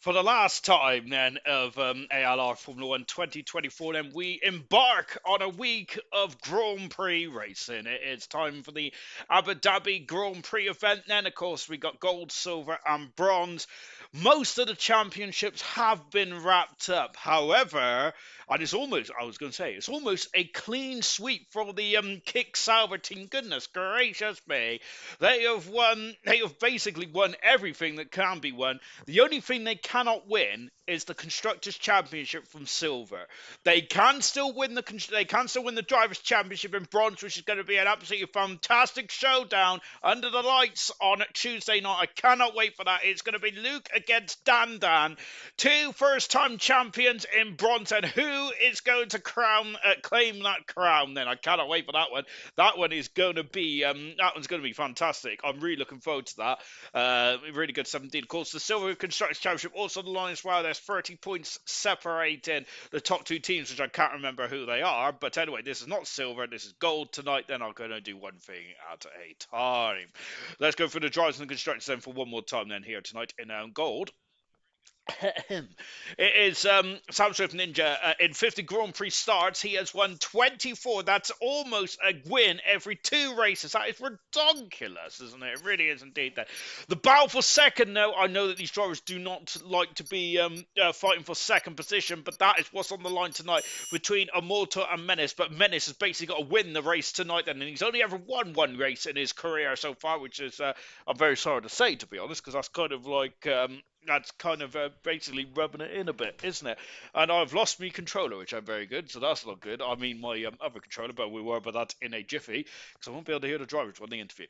For the last time then of ALR Formula 1 2024, then we embark on a week of Grand Prix racing. It is time for the Abu Dhabi Grand Prix event. Then, of course, we got gold, silver, and bronze. Most of the championships have been wrapped up. However, and it's almost, I was going to say, it's almost a clean sweep for the Kick Sauber team. Goodness gracious me. They have basically won everything that can be won. The only thing they cannot win is the constructors championship from silver. They can still win the drivers championship in bronze, which is going to be an absolutely fantastic showdown under the lights on Tuesday night. I cannot wait for that. It's going to be Luke against Dan, two first-time champions in bronze, and who is going to claim that crown? Then I cannot wait for that one. That one is going to be fantastic. I'm really looking forward to that. Really good 17. Of course, the silver constructors championship also on the line as well. There's 30 points separating the top two teams, which I can't remember who they are. But anyway, this is not silver. This is gold tonight. Then I'm going to do one thing at a time. Let's go for the drivers and the constructors then for one more time then here tonight in gold. It is Sam Swift Ninja in 50 Grand Prix starts. He has won 24. That's almost a win every two races. That is ridiculous, isn't it? It really is indeed that. The battle for second, though, I know that these drivers do not like to be fighting for second position, but that is what's on the line tonight between Amorto and Menace. But Menace has basically got to win the race tonight, and he's only ever won one race in his career so far, which is, I'm very sorry to say, to be honest, because that's kind of like... that's kind of basically rubbing it in a bit, isn't it? And I've lost my controller, which I'm very good, so that's not good. I mean, my other controller, but we were about that in a jiffy, because I won't be able to hear the drivers on the interview.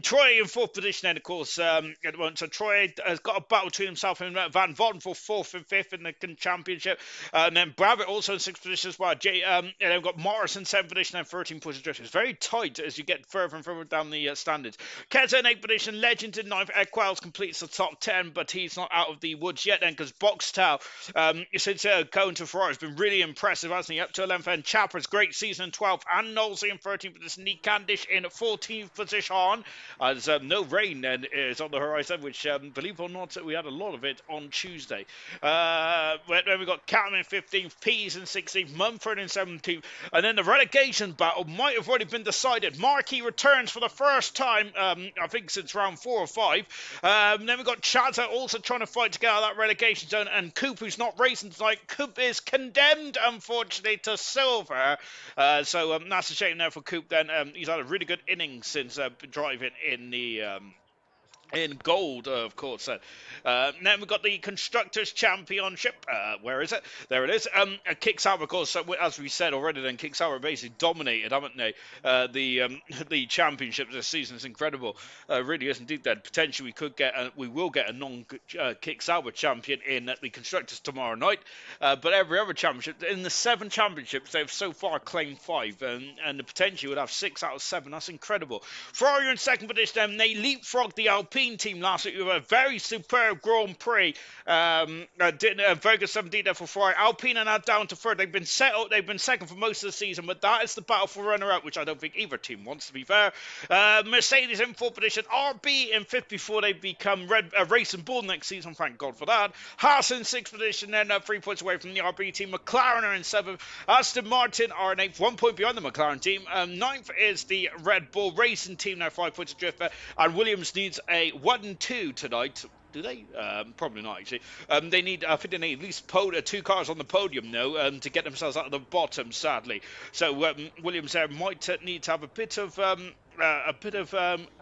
Troy in fourth position, then, of course, at the moment. So Troy has got a battle between himself and Van Votten for fourth and fifth in the championship. And then Bravitt also in sixth position as well. And then we've got Morris in seventh position and 13 points adrift. It's very tight as you get further and further down the standards. Keza in eighth position, Legend in ninth, Equals completes the top 10, but he's not out of the woods yet then, because Boxtel, since going to Ferrari, has been really impressive, hasn't he? Up to 11th, and Chapper's great season in 12th, and Knowlesy in 13th position, Nick Candish in 14th position, as no rain then is on the horizon, which, believe it or not, we had a lot of it on Tuesday. Then we've got Callum in 15th, Pease in 16th, Mumford in 17th, and then the relegation battle might have already been decided. Markey returns for the first time, I think since round 4 or 5. Then we've got Chaza also trying to fight to get out of that relegation zone, and Coop, who's not racing tonight. Coop is condemned, unfortunately, to silver. So that's a shame there for Coop then. He's had a really good innings since driving in the... in gold, of course. Then we've got the Constructors' Championship. Where is it? There it is. Kick Sauber, of course, as we said already, then Kick Sauber basically dominated, haven't they? The championship this season is incredible. Really is indeed that. Potentially we will get a non-Kick Sauber champion in the Constructors tomorrow night. But every other championship, in the 7 championships, they've so far claimed 5, and the potential would have 6 out of 7. That's incredible. Ferrari in second position, they leapfrogged the Alpine team last week with a very superb Grand Prix. Vegas 17 there for Ferrari. Alpine are now down to third. They've been second for most of the season, but that is the battle for runner-up, which I don't think either team wants, to be fair. Mercedes in fourth position. RB in fifth before they become Racing Bull next season. Thank God for that. Haas in sixth position, then 3 points away from the RB team. McLaren are in seventh. Aston Martin are in eighth, 1 point behind the McLaren team. Ninth is the Red Bull Racing team, now 5 points adrift. And Williams needs a 1-2 tonight. Do they? Probably not, actually. I think they need at least 2 cars on the podium, though, to get themselves out of the bottom, sadly. So Williams there might need to have a bit of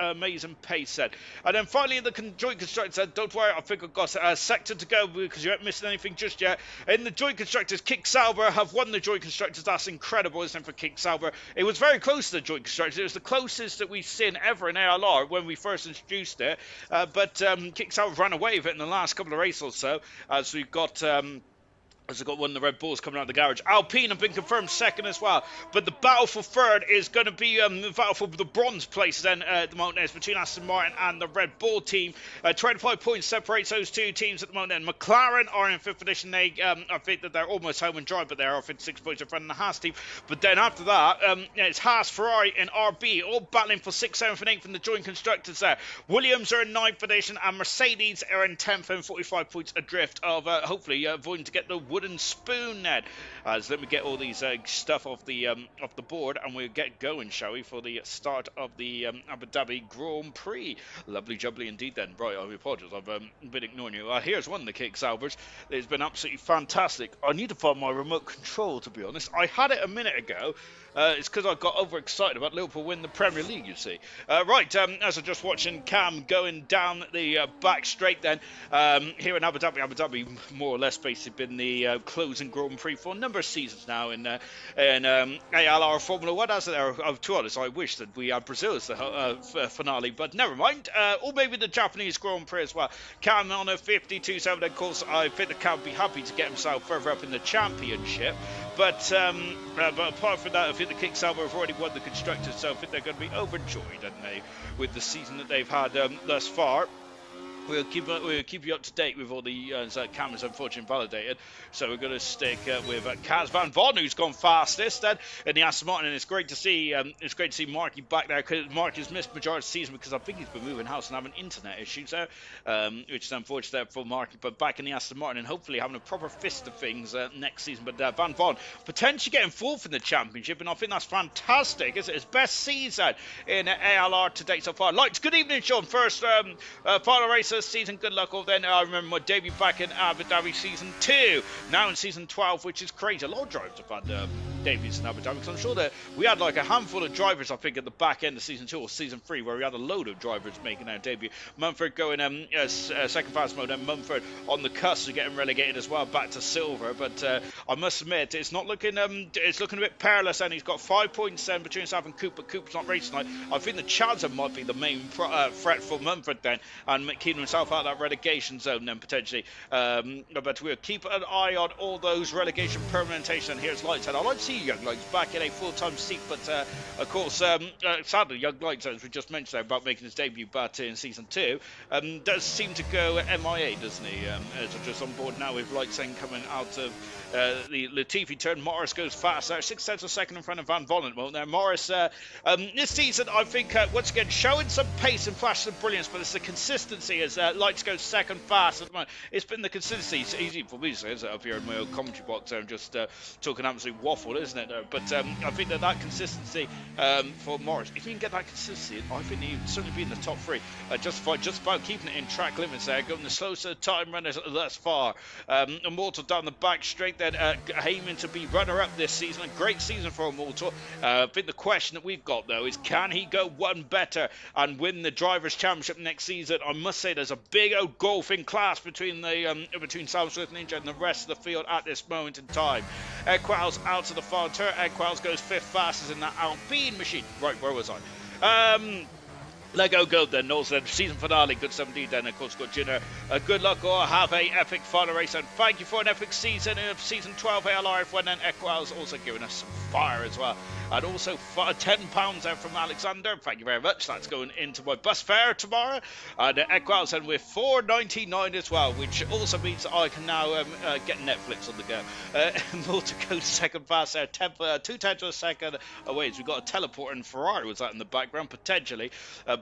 amazing pace then. And then finally in the joint constructors, don't worry, I think I've got a sector to go because you haven't missed anything just yet. In the joint constructors, Kick Sauber have won the joint constructors. That's incredible, isn't it, for Kick Sauber? It was very close to the joint constructors. It was the closest that we've seen ever in ALR when we first introduced it. But Kick Sauber ran away with it in the last couple of races or so, as we've got... as I got one of the Red Bulls coming out of the garage. Alpine have been confirmed second as well. But the battle for third is going to be the battle for the bronze place then at the moment. It's between Aston Martin and the Red Bull team. 25 points separates those two teams at the moment. And McLaren are in fifth position. They, I think that they're almost home and dry, but they're off in 6 points in front of the Haas team. But then after that, it's Haas, Ferrari, and RB all battling for 6th, 7th, and 8th in the joint constructors there. Williams are in 9th position, and Mercedes are in 10th and 45 points adrift of hopefully avoiding to get the wooden spoon, Ned. So let me get all these stuff off the board, and we'll get going, shall we, for the start of the Abu Dhabi Grand Prix. Lovely jubbly indeed then. Right, I apologise, I've been ignoring you. Here's one of the kick salvers. It's been absolutely fantastic. I need to find my remote control, to be honest. I had it a minute ago. It's because I got overexcited about Liverpool winning the Premier League, you see. Right, as I'm just watching Cam going down the back straight then, here in Abu Dhabi more or less basically been the closing Grand Prix for a number of seasons now in ALR Formula 1, hasn't there? To be honest, I wish that we had Brazil as the finale, but never mind. Or maybe the Japanese Grand Prix as well. Cam on a 52.7, of course, I think that Cam would be happy to get himself further up in the championship. But apart from that, I think the Kick Salvo have already won the Constructors, so I think they're going to be overjoyed, aren't they, with the season that they've had thus far. We'll keep you up to date with all the cameras, unfortunately validated. So we're going to stick with Kaz Van Von, who's gone fastest then in the Aston Martin, and it's great to see Marky back there, because Mark has missed majority of the season because I think he's been moving house and having internet issues there, which is unfortunate for Marky. But back in the Aston Martin and hopefully having a proper fist of things next season. But Van Von potentially getting fourth in the championship, and I think that's fantastic. It's his best season in ALR to date so far. Lights, good evening, Sean. First final race season, good luck all then. I remember my debut back in Abu Dhabi season 2, now in season 12, which is crazy. A lot of drivers have had debuts in Abu Dhabi, because I'm sure that we had like a handful of drivers, I think, at the back end of season 2 or season 3, where we had a load of drivers making their debut. Mumford going second fast mode, and Mumford on the cusp of getting relegated as well back to silver. But I must admit, it's not looking it's looking a bit perilous, and he's got 5 points between himself and Coop, but Coop's not racing tonight. I think the Chancellor might be the main threat for Mumford then, and keeping himself out of that relegation zone then potentially. But we'll keep an eye on all those relegation permutation. And here's Lights, and I'd like to see Young Lights back in a full-time seat, but of course, sadly, Young Lights, as we just mentioned there, about making his debut back in season 2, does seem to go MIA, doesn't he? As I'm just on board now with Lights coming out of the Latifi turn. Morris goes fast there, 6 tenths of a second in front of Van Von at the moment there. Morris, this season, I think, once again, showing some pace and flashes of brilliance, but it's the consistency as Lights goes second fast at the moment. It's been the consistency. It's easy for me to say, isn't it, up here in my old commentary box there, and just talking absolute waffle, isn't it? But I think that consistency for Morris, if he can get that consistency, I think he'd certainly be in the top 3. Just about keeping it in track limits there, going the slowest time runners thus far. Immortal down the back straight then, aiming to be runner-up this season. A great season for Immortal. I think the question that we've got, though, is can he go one better and win the Drivers' Championship next season? I must say there's a big old golfing class between South Swift Ninja and the rest of the field at this moment in time. Equals out to the final turn. Equals goes 5th fastest in that Alpine machine. Right, where was I? Lego Gold then, also season finale, good 17 then, of course, got Jinner. Good luck or have a epic final race, and thank you for an epic season of season 12 ALR F1, and Equals also giving us some fire as well. And also £10 there from Alexander, thank you very much. That's going into my bus fare tomorrow. And Equals and with $4.99 as well, which also means that I can now get Netflix on the go. More to go second fast there, 2 tenths of a second away. We've got a teleport, and Ferrari was that in the background potentially.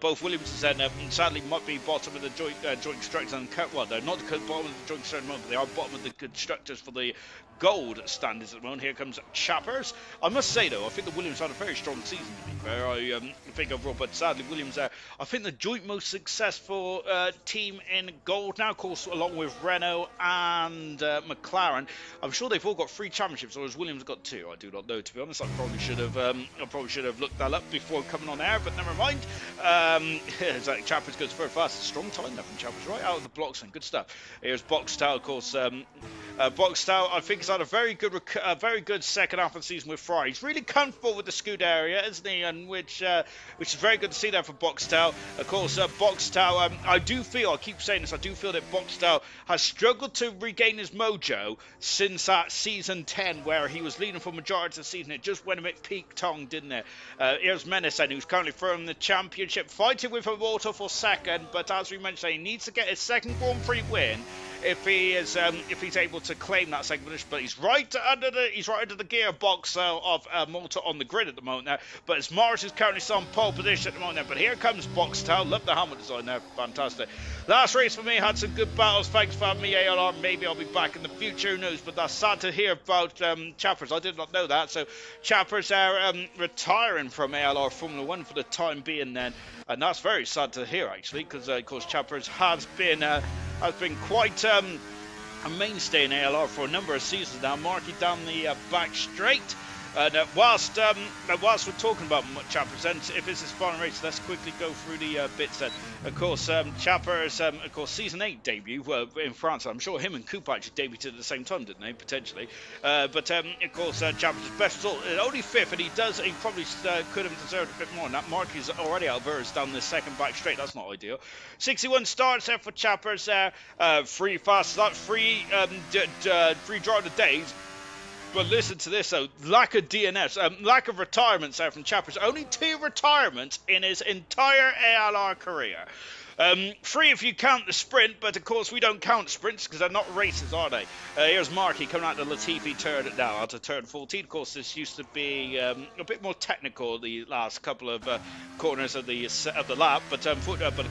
Both Williams and sadly might be bottom of the joint constructors, and well, they're not the bottom of the joint constructors at the moment, but they are bottom of the constructors for the gold standards at the moment. Here comes Chappers. I must say though, I think the Williams had a very strong season, to be fair. I think overall, but sadly Williams are, I think, the joint most successful team in gold now, of course, along with Renault and McLaren. I'm sure they've all got 3 championships, or has Williams got 2? I do not know, to be honest. I probably should have looked that up before coming on air, but never mind. Like Chappers goes very fast. Strong time there from Chappers, right out of the blocks, and good stuff. Here's Boxtel, of course. Boxtel, I think, has had a very good second half of the season with Fry. He's really comfortable with the Scuderia, isn't he? And which is very good to see there for Boxtel. Of course, Boxtel, I keep saying this, I do feel that Boxtel has struggled to regain his mojo since that season 10, where he was leading for majority of the season. It just went a bit peak-tongue, didn't it? Here's Menacen, who's currently from the championship, fighting with Immortal for second, but as we mentioned, he needs to get his second Grand Prix win if he's able to claim that second position. But he's right under the gearbox of Malta on the grid at the moment now. But as Morris is currently still on pole position at the moment now. But here comes Boxtel. Love the helmet design there, fantastic. Last race for me, had some good battles. Thanks for having me, ALR. Maybe I'll be back in the future, who knows? But that's sad to hear about Chappers. I did not know that. So Chappers are retiring from ALR Formula 1 for the time being then. And that's very sad to hear, actually, because of course Chappers has been quite a mainstay in ALR for a number of seasons now, marking down the back straight. And whilst we're talking about Chappers, and if this is final race, let's quickly go through the bits then. Of course, Chappers, of course, season 8 debut in France. I'm sure him and Cooper actually debuted at the same time, didn't they? Potentially. But of course, Chappers' best result, only 5th, and he probably could have deserved a bit more. And that mark is already outversed down the second back straight. That's not ideal. 61 starts there for Chappers. Free fast start, free draw of the days. But listen to this, though. Lack of DNS, lack of retirements there from Chappers. Only 2 retirements in his entire ALR career. 3 if you count the sprint, but of course we don't count sprints because they're not races, are they? Here's Markey coming out the Latifi turn now, out of turn 14. Of course, this used to be a bit more technical the last couple of corners of the lap, but of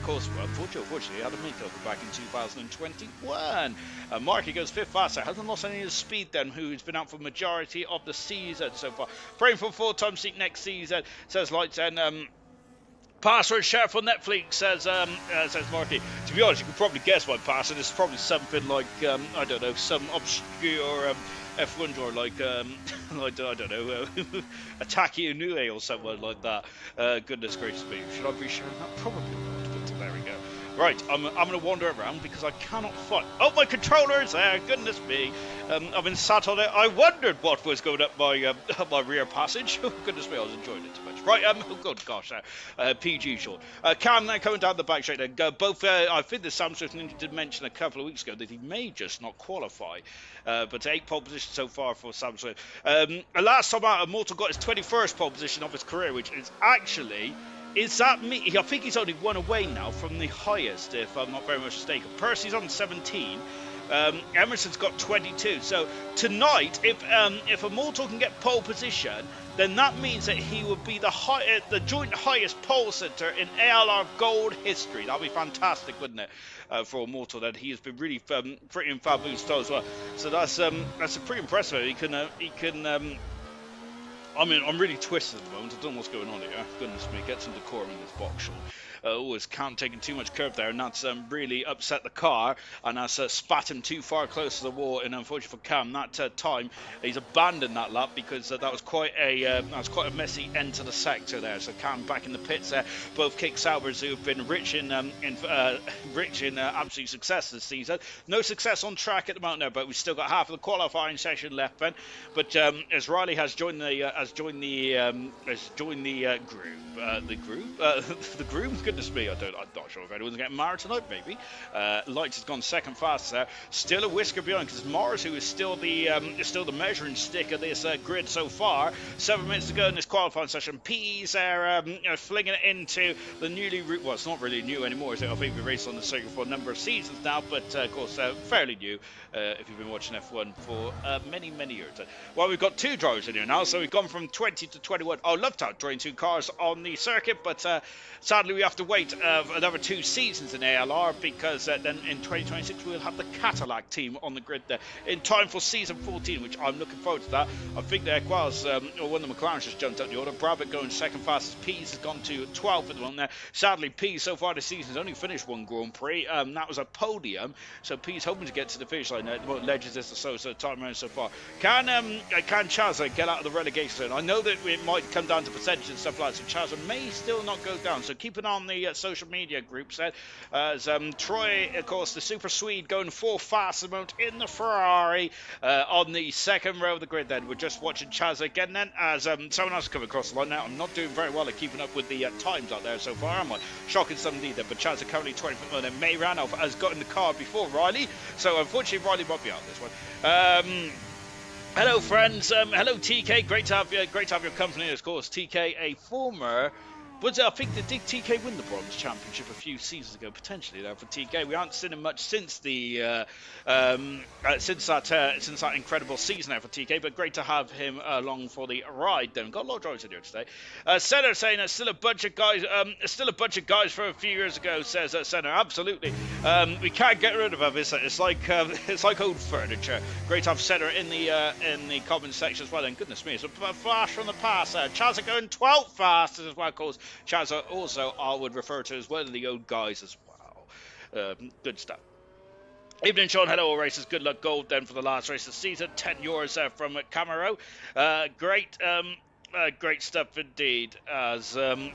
course, unfortunately, he had a makeover back in 2021. Markey goes 5th faster, hasn't lost any of his speed then, who's been out for the majority of the season so far. Praying for a 4-time seat next season, says Lights, and password share for Netflix, says Marky. To be honest, you could probably guess my password. It's probably something like I don't know, some obscure F1 drawer like like I don't know, Ataki Inoue or something like that. Goodness gracious me, should I be sharing that? Probably not. But there we go. Right, I'm going to wander around because I cannot find... Oh, my controller is there, goodness me. I've been sat on it. I wondered what was going up my rear passage. Oh, goodness me, I was enjoying it too much. Right, oh, good gosh, PG short. Cam now coming down the back straight. Both, I think the Samsung did mention a couple of weeks ago that he may just not qualify. But 8 pole positions so far for Samsung. Last time out, Immortal got his 21st pole position of his career, which is actually... Is that me? I think he's only 1 away now from the highest, if I'm not very much mistaken. Percy's on 17. Emerson's got 22. So tonight, if Immortal can get pole position, then that means that he would be the joint highest pole sitter in ALR Gold history. That'd be fantastic, wouldn't it? For Immortal, that he has been really pretty in fabulous style as well. So that's pretty impressive. He can. I mean, I'm really twisted at the moment. I don't know what's going on here. Goodness me, get some decorum in this box shot. Always can't taking too much curve there, and that's really upset the car, and that's spat him too far close to the wall. And unfortunately for Cam, that time he's abandoned that lap because that was quite a messy end to the sector there. So Cam back in the pits there. Both Kick Saubers, who've been rich in absolute success this season. No success on track at the moment there, but we've still got half of the qualifying session left, Ben. But as Riley has joined the groom. Goodness me, I'm not sure if anyone's getting married tonight, maybe. Lights has gone second fast there. Still a whisker behind, because Morris, who is still the measuring stick of this grid so far. 7 minutes to go in this qualifying session. P's are flinging it into the newly... Well, it's not really new anymore. So I think we've raced on the circuit for a number of seasons now, but of course, fairly new if you've been watching F1 for many, many years. Well, we've got 2 drivers in here now, so we've gone from 20 to 21. I love to have driving 2 cars on the circuit, but sadly we have to wait another 2 seasons in ALR, because then in 2026 we'll have the Cadillac team on the grid there in time for season 14, which I'm looking forward to that. I think the Equals, one of the McLarens just jumped up the order. Brabant going second fastest. Pease has gone to 12th at the moment there. Sadly, Pease so far this season has only finished 1 Grand Prix. That was a podium, so Pease hoping to get to the finish line there. Well, Legends is the time around so far. Can Chazza get out of the relegation zone? I know that it might come down to percentage and stuff like that, so Chazza may still not go down, so keep an eye on the social media groups. As Troy, of course, the Super Swede going 4th fastest moment in the Ferrari on the 2nd row of the grid. Then we're just watching Chaz again. Then as someone else coming across the line now, I'm not doing very well at keeping up with the times out there so far. I'm shocking some indeed there, but Chaz are currently 20th. Then May Randolph has got in the car before Riley, so unfortunately Riley won't be out this one. Hello friends, hello TK, great to have your company. Of course, TK, a former, but I think did TK win the bronze championship a few seasons ago, potentially there for TK. We haven't seen him much since the since that incredible season there for TK, but great to have him along for the ride. Then got a lot of drivers in here today. Senna saying still a bunch of guys from a few years ago. Says Senna, absolutely. We can't get rid of him. It's like old furniture. Great to have Senna in the comment section as well. And goodness me, it's a flash from the past. Chaz are going 12th fastest as well, of course. Chaz are also I would refer to as one of the old guys as well. Good stuff. Evening, Sean. Hello, all racers. Good luck, gold then for the last race of the season. 10 euros from Camaro. Great stuff indeed. I still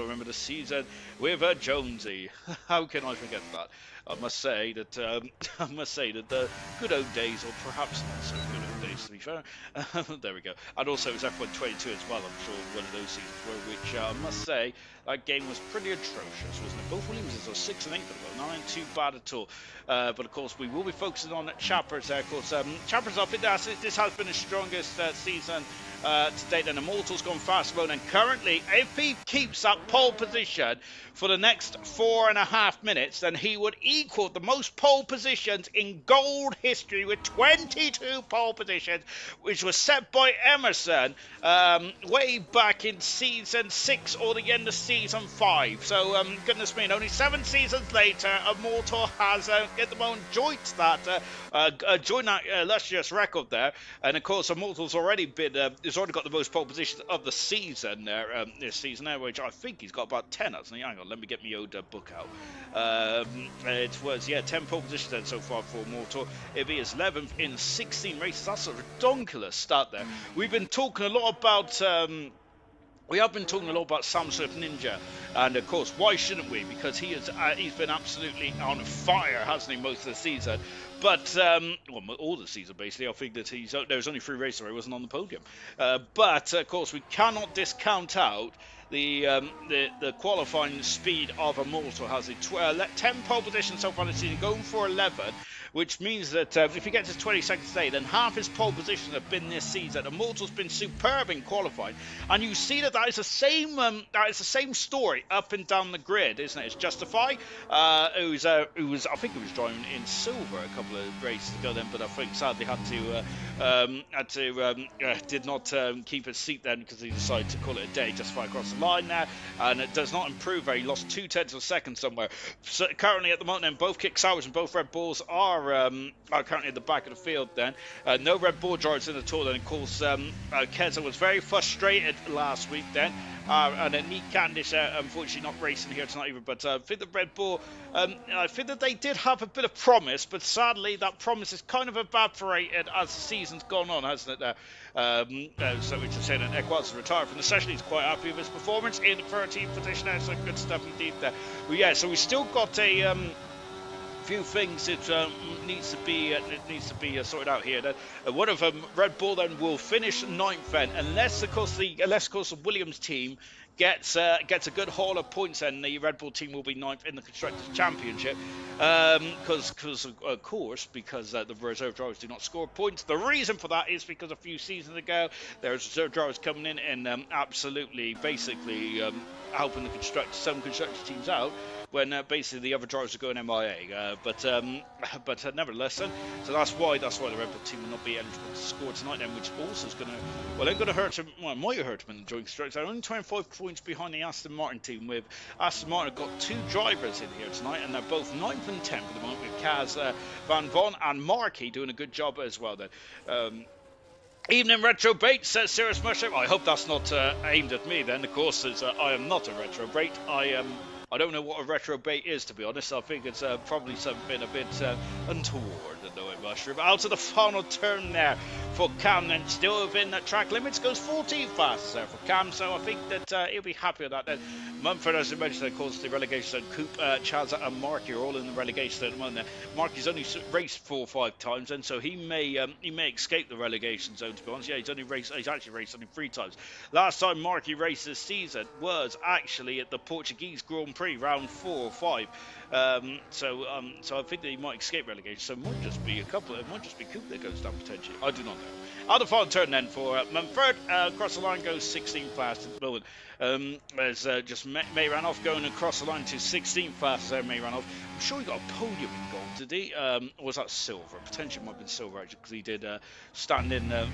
remember the season with Jonesy. How can I forget that? I must say that the good old days, or perhaps not so good old days, to be fair. There we go. And also it was F1 22 as well. I'm sure one of those seasons were, which I must say that game was pretty atrocious, wasn't it? Both Williamses are 6 and 8, but not too bad at all. But of course, we will be focusing on Chappers there. Of course, Chappers, I think this has been the strongest season to date, and Immortal's gone fast mode, and currently if he keeps that pole position for the next 4.5 minutes, then he would equal the most pole positions in gold history with 22 pole positions, which was set by Emerson way back in season 6 or the end of season 5. So goodness me, only 7 seasons later, Immortal has at the moment joined that illustrious record there. And of course, Immortal's already been he's already got the most pole positions of the season there this season there, which I think he's got about 10, hasn't he? Hang on, let me get my old book out. It was 10 pole positions then so far for Immortal. It'll be his 11th in 16 races. That's a redonkulous start there. We've been talking a lot about we have been talking a lot about Sam Swift Ninja, and of course, why shouldn't we? Because he's been absolutely on fire, hasn't he, most of the season? But all the season basically. I think that there was only 3 races where he wasn't on the podium. But of course, we cannot discount out the qualifying speed of Immortal. Has a 10 pole positions so far this season, going for 11. Which means that if he gets his 22nd today, then half his pole positions have been this season. Immortal's been superb in qualifying, and you see that is the same story up and down the grid, isn't it? It's Justify, who was I think he was driving in silver a couple of races ago then, but I think sadly did not keep his seat then because he decided to call it a day. Justify across the line there, and it does not improve. He lost 0.2 of a second somewhere. So currently at the moment, then both Kick Sours and both Red Bulls are currently at the back of the field then. No Red Bull drivers in at all, and of course Keza was very frustrated last week then, and then Nick Candish unfortunately not racing here tonight either, but I think the Red Bull I think that they did have a bit of promise, but sadly that promise is kind of evaporated as the season's gone on, hasn't it there? So we just say that Equaz retired from the session. He's quite happy with his performance in the 13th position there, so good stuff indeed there. Well, yeah, so we still got a few things that needs to be sorted out here. One of them, Red Bull, then will finish 9th then, unless of course the Williams team gets a good haul of points, and the Red Bull team will be 9th in the Constructors' Championship. Because the reserve drivers do not score points. The reason for that is because a few seasons ago there was reserve drivers coming in and absolutely basically helping some constructor teams out when basically the other drivers are going MIA. But nevertheless, so that's why the Red Bull team will not be eligible to score tonight then, which also is going to hurt them. Well, it might hurt them in the joint constructors. They're only 25 points behind the Aston Martin team, with Aston Martin have got 2 drivers in here tonight, and they're both 9th and 10th at the moment, with Kaz Van Von and Markey doing a good job as well then. Evening Retro Bait, says Serious Mushroom. I hope that's not aimed at me then, of course, as I am not a Retro Bait. I don't know what a retro bait is, to be honest. I think it's probably something a bit untoward, though it Mushroom out to the final turn there for Cam, then still within that track limits, goes 14 fastest there for Cam, so I think that he'll be happy with that then. Mumford, as I mentioned, of course, the relegation zone. Coop, Chazza and Marky are all in the relegation zone at the moment. Marky's only raced 4 or 5 times, and so he may escape the relegation zone, to be honest. Yeah, he's actually raced only 3 times. Last time Marky raced this season was actually at the Portuguese Grand Prix, round 4 or 5. So I think that he might escape relegation. So it might just be Coop that goes down potentially. I do not know. Out of final turn then for Mumford. Across the line goes 16 fast at the moment. As just May ran off, going across the line to 16 fast there. May ran off. I'm sure he got a podium in gold, did he? Or was that silver? Potentially might have been silver actually, because he did stand in the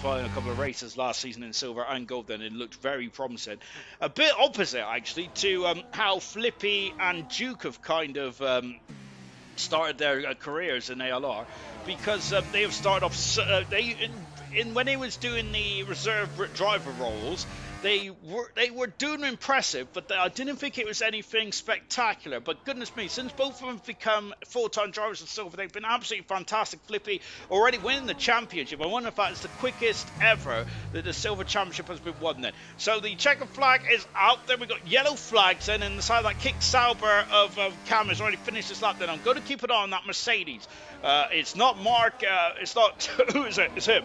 final couple of races last season in silver and gold. Then it looked very promising. A bit opposite actually to how Flippy and Duke have kind of started their careers in ALR, because they have started off when they was doing the reserve driver roles. They were doing impressive, but I didn't think it was anything spectacular. But goodness me, since both of them have become full-time drivers in silver, they've been absolutely fantastic. Flippy already winning the championship. I wonder if that's the quickest ever that the silver championship has been won then. So the checker flag is out there. We've got yellow flags then, and the side of that Kick Sauber of Cam has already finished his lap then. I'm going to keep it on that Mercedes. It's not Mark, it's not, who is it? It's him.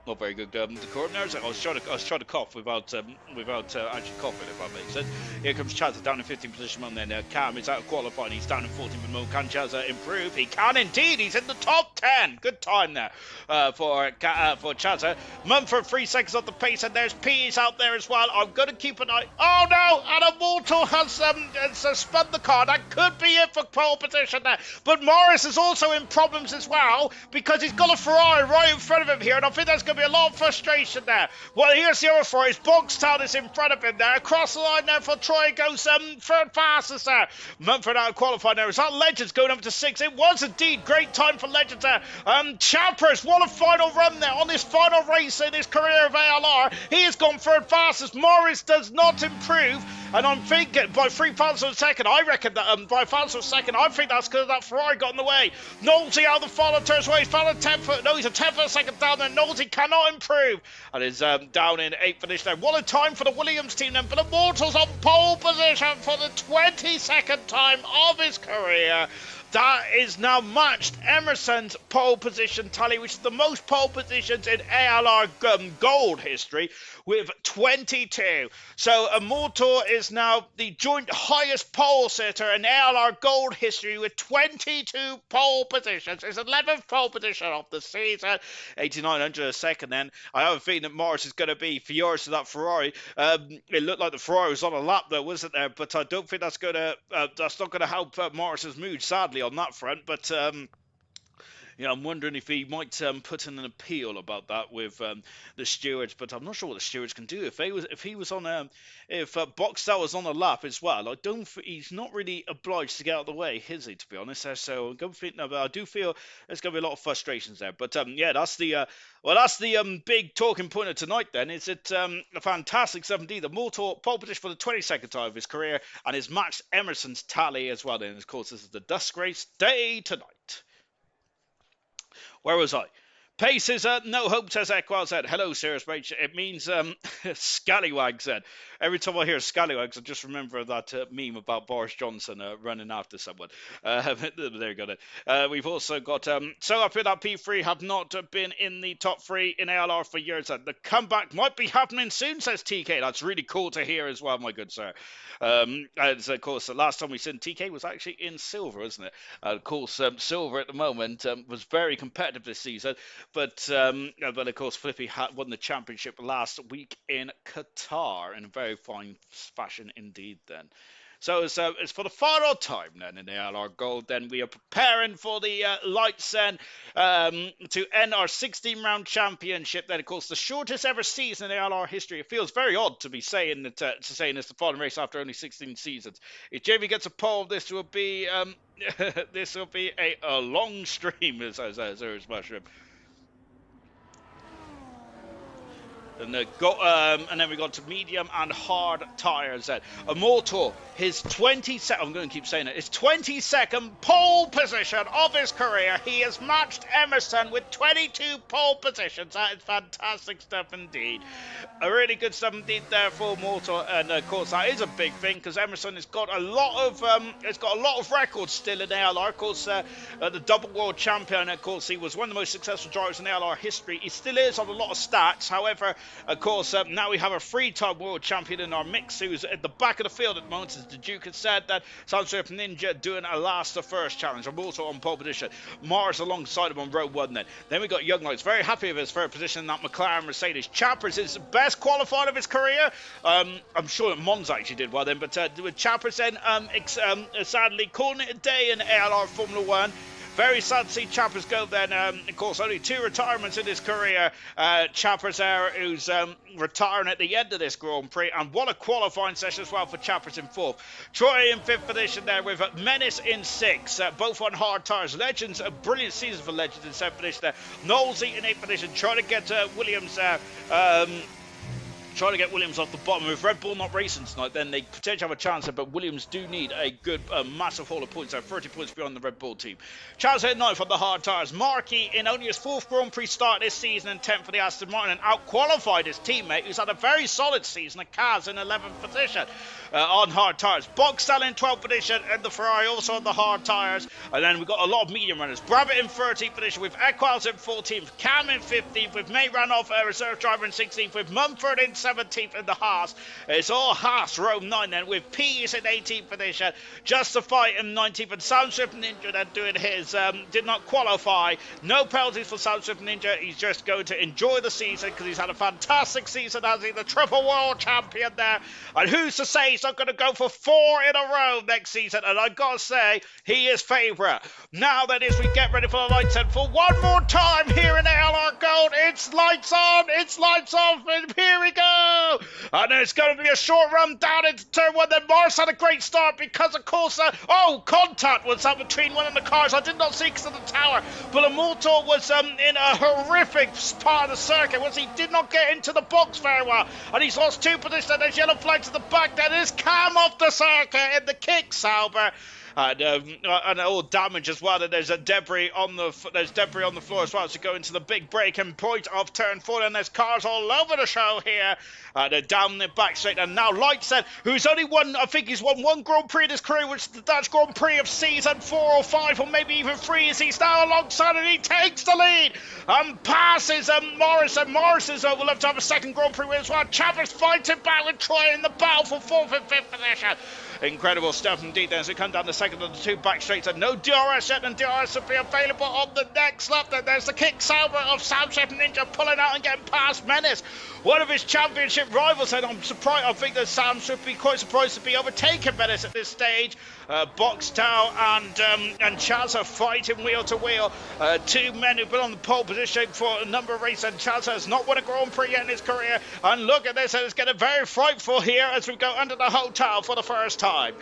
Not very good decorum there. I was trying to cough without actually coughing, if that makes sense. Here comes Chazza down in 15th position, and then Cam is out of qualifying. He's down in 14th at the moment. Can Chazza improve? He can indeed. He's in the top 10. Good time there for Chazza. Mumford 3 seconds off the pace, and there's Pease out there as well. I'm going to keep an eye. Oh no! And Immortal has spun the car. That could be it for pole position there. But Morris is also in problems as well, because he's got a Ferrari right in front of him here, and I think that's going to be a lot of frustration there. Well, here's the other Ferrari. Boxtown is in front of him there. Across the line there for Troy goes third fastest there. Mumford out of qualifying there. Is that Legends going up to 6? It was indeed great time for Legends there. Chappers, what a final run there on his final race in his career of ALR. He has gone third fastest. Morris does not improve, and I'm thinking by 3 thousandths of a second, I reckon that by 1 thousandth of a second, I think that's because that Ferrari got in the way. Nolte out the final turns away. He's found a 10th. No, he's a 10th of a second down there. Nolte cannot improve, and is down in 8th finish there. What a time for the Williams team then, but Immortal's on pole position for the 22nd time of his career. That is now matched Emerson's pole position tally, which is the most pole positions in ALR gold history, with 22. So Immortal is now the joint highest pole sitter in ALR gold history with 22 pole positions. His 11th pole position of the season. 8900 a second then. I have a feeling that Morris is going to be furious to that Ferrari. It looked like the Ferrari was on a lap there, wasn't there? But I don't think that's not going to help Morris's mood, sadly, on that front. But I'm wondering if he might put in an appeal about that with the stewards, but I'm not sure what the stewards can do. If Boxtel was on a lap as well, he's not really obliged to get out of the way, is he? To be honest, so I'm going to think. No, but I do feel there's going to be a lot of frustrations there. But that's the big talking point of tonight. Then is it a fantastic 7D, the Mortal pole position for the 22nd time of his career, and his matched Emerson's tally as well. And of course, this is the Dusk Race day tonight. Where was I? Pace is no hope, says Equal said. Hello, Serious Rach. It means Scallywag said. Every time I hear Scallywags, I just remember that meme about Boris Johnson running after someone. There you go then. We've also got so up in that P3 have not been in the top 3 in ALR for years. The comeback might be happening soon, says TK. That's really cool to hear as well, my good sir. And of course, the last time we seen TK was actually in silver, wasn't it? Of course, silver at the moment was very competitive this season, but of course, Flippy won the championship last week in Qatar in a very fine fashion indeed. Then. So it's for the final time then in the ALR Gold. Then we are preparing for the lights then to end our 16-round championship. Then, of course, the shortest ever season in ALR history. It feels very odd to be saying that it's the final race after only 16 seasons. If Jamie gets a pole, this will be a long stream, as Mushroom. And then we got to medium and hard tyres then. Immortal, his 22nd, I'm going to keep saying it, his 22nd pole position of his career. He has matched Emerson with 22 pole positions. That is fantastic stuff indeed. A really good stuff indeed there for Immortal, and of course that is a big thing because Emerson has got a lot of records still in ALR. Of course, the double world champion. Of course, he was one of the most successful drivers in ALR history. He still is on a lot of stats. However, of course, now we have a 3-time world champion in our mix who's at the back of the field at the moment, as the Duke had said, that Sunsurf Ninja doing a last to first challenge. I'm also on pole position. Mars alongside him on row 1 then. Then we got Young Lights, very happy with his third position in that McLaren Mercedes. Chappers is the best qualified of his career. I'm sure that Monza actually did well then, but with Chappers then, sadly calling it a day in ALR Formula 1. Very sad to see Chappers go then. Of course, only 2 retirements in his career. Chappers there, who's retiring at the end of this Grand Prix. And what a qualifying session as well for Chappers in 4th. Troy in 5th position there with Menace in 6th. Both on hard tyres. Legends, a brilliant season for Legends in 7th position there. Knowlesy in 8th position. Trying to get Williams there. Trying to get Williams off the bottom. With Red Bull not racing tonight, then they potentially have a chance there, but Williams do need a good, massive haul of points there, 30 points beyond the Red Bull team. Charles at 9th on the hard tyres. Markey in only his 4th Grand Prix start this season and 10th for the Aston Martin, and out-qualified his teammate, who's had a very solid season, at Kaz in 11th position on hard tyres. Boxtel in 12th position, and the Ferrari also on the hard tyres. And then we've got a lot of medium runners. Brabbit in 13th position, with Equals in 14th, Cam in 15th, with May Ranoff, reserve driver in 16th, with Mumford in 17th in the Haas. It's all Haas, row 9 then, with Pease in 18th position, Justify in 19th, and Soundswift Ninja then doing his, did not qualify. No penalties for Soundswift Ninja. He's just going to enjoy the season because he's had a fantastic season as he's the triple world champion there. And who's to say he's not going to go for 4 in a row next season? And I've got to say, he is favourite. Now then, as we get ready for the lights and for one more time here in ALR Gold, it's lights on, it's lights off, and here we go. And it's going to be a short run down into turn 1. Then Morris had a great start because, of course, contact was up between one of the cars. I did not see because of the tower. But Immortal was in a horrific part of the circuit. He did not get into the box very well. And he's lost 2 positions. There's yellow flag to the back. That is Cam off the circuit in the kick, Sauber. And all damage as well. And there's debris on the floor as well. So go into the big breaking point of turn 4, and there's cars all over the show here. Down the back straight, and now Lightset, who's only won, I think he's won 1 Grand Prix in his career, which is the Dutch Grand Prix of season 4 or 5, or maybe even 3, as he's now alongside, and he takes the lead and passes Morris, and Morris will have to have a 2nd Grand Prix win as well. Chappers fighting back with Troy in the battle for 4th and 5th position. Incredible stuff indeed then as we come down the 2nd of the 2 back straights, and no DRS yet, and DRS will be available on the next lap. Then there's the kick Sauber of Soundchef Ninja pulling out and getting past Menace, one of his championship rivals, and I'm surprised. I think that Sam should be quite surprised to be overtaking Menace at this stage. Boxtel and Chaz are fighting wheel to wheel. 2 men who've been on the pole position for a number of races, and Chaz has not won a Grand Prix yet in his career. And look at this, and it's getting very frightful here as we go under the hotel for the first time.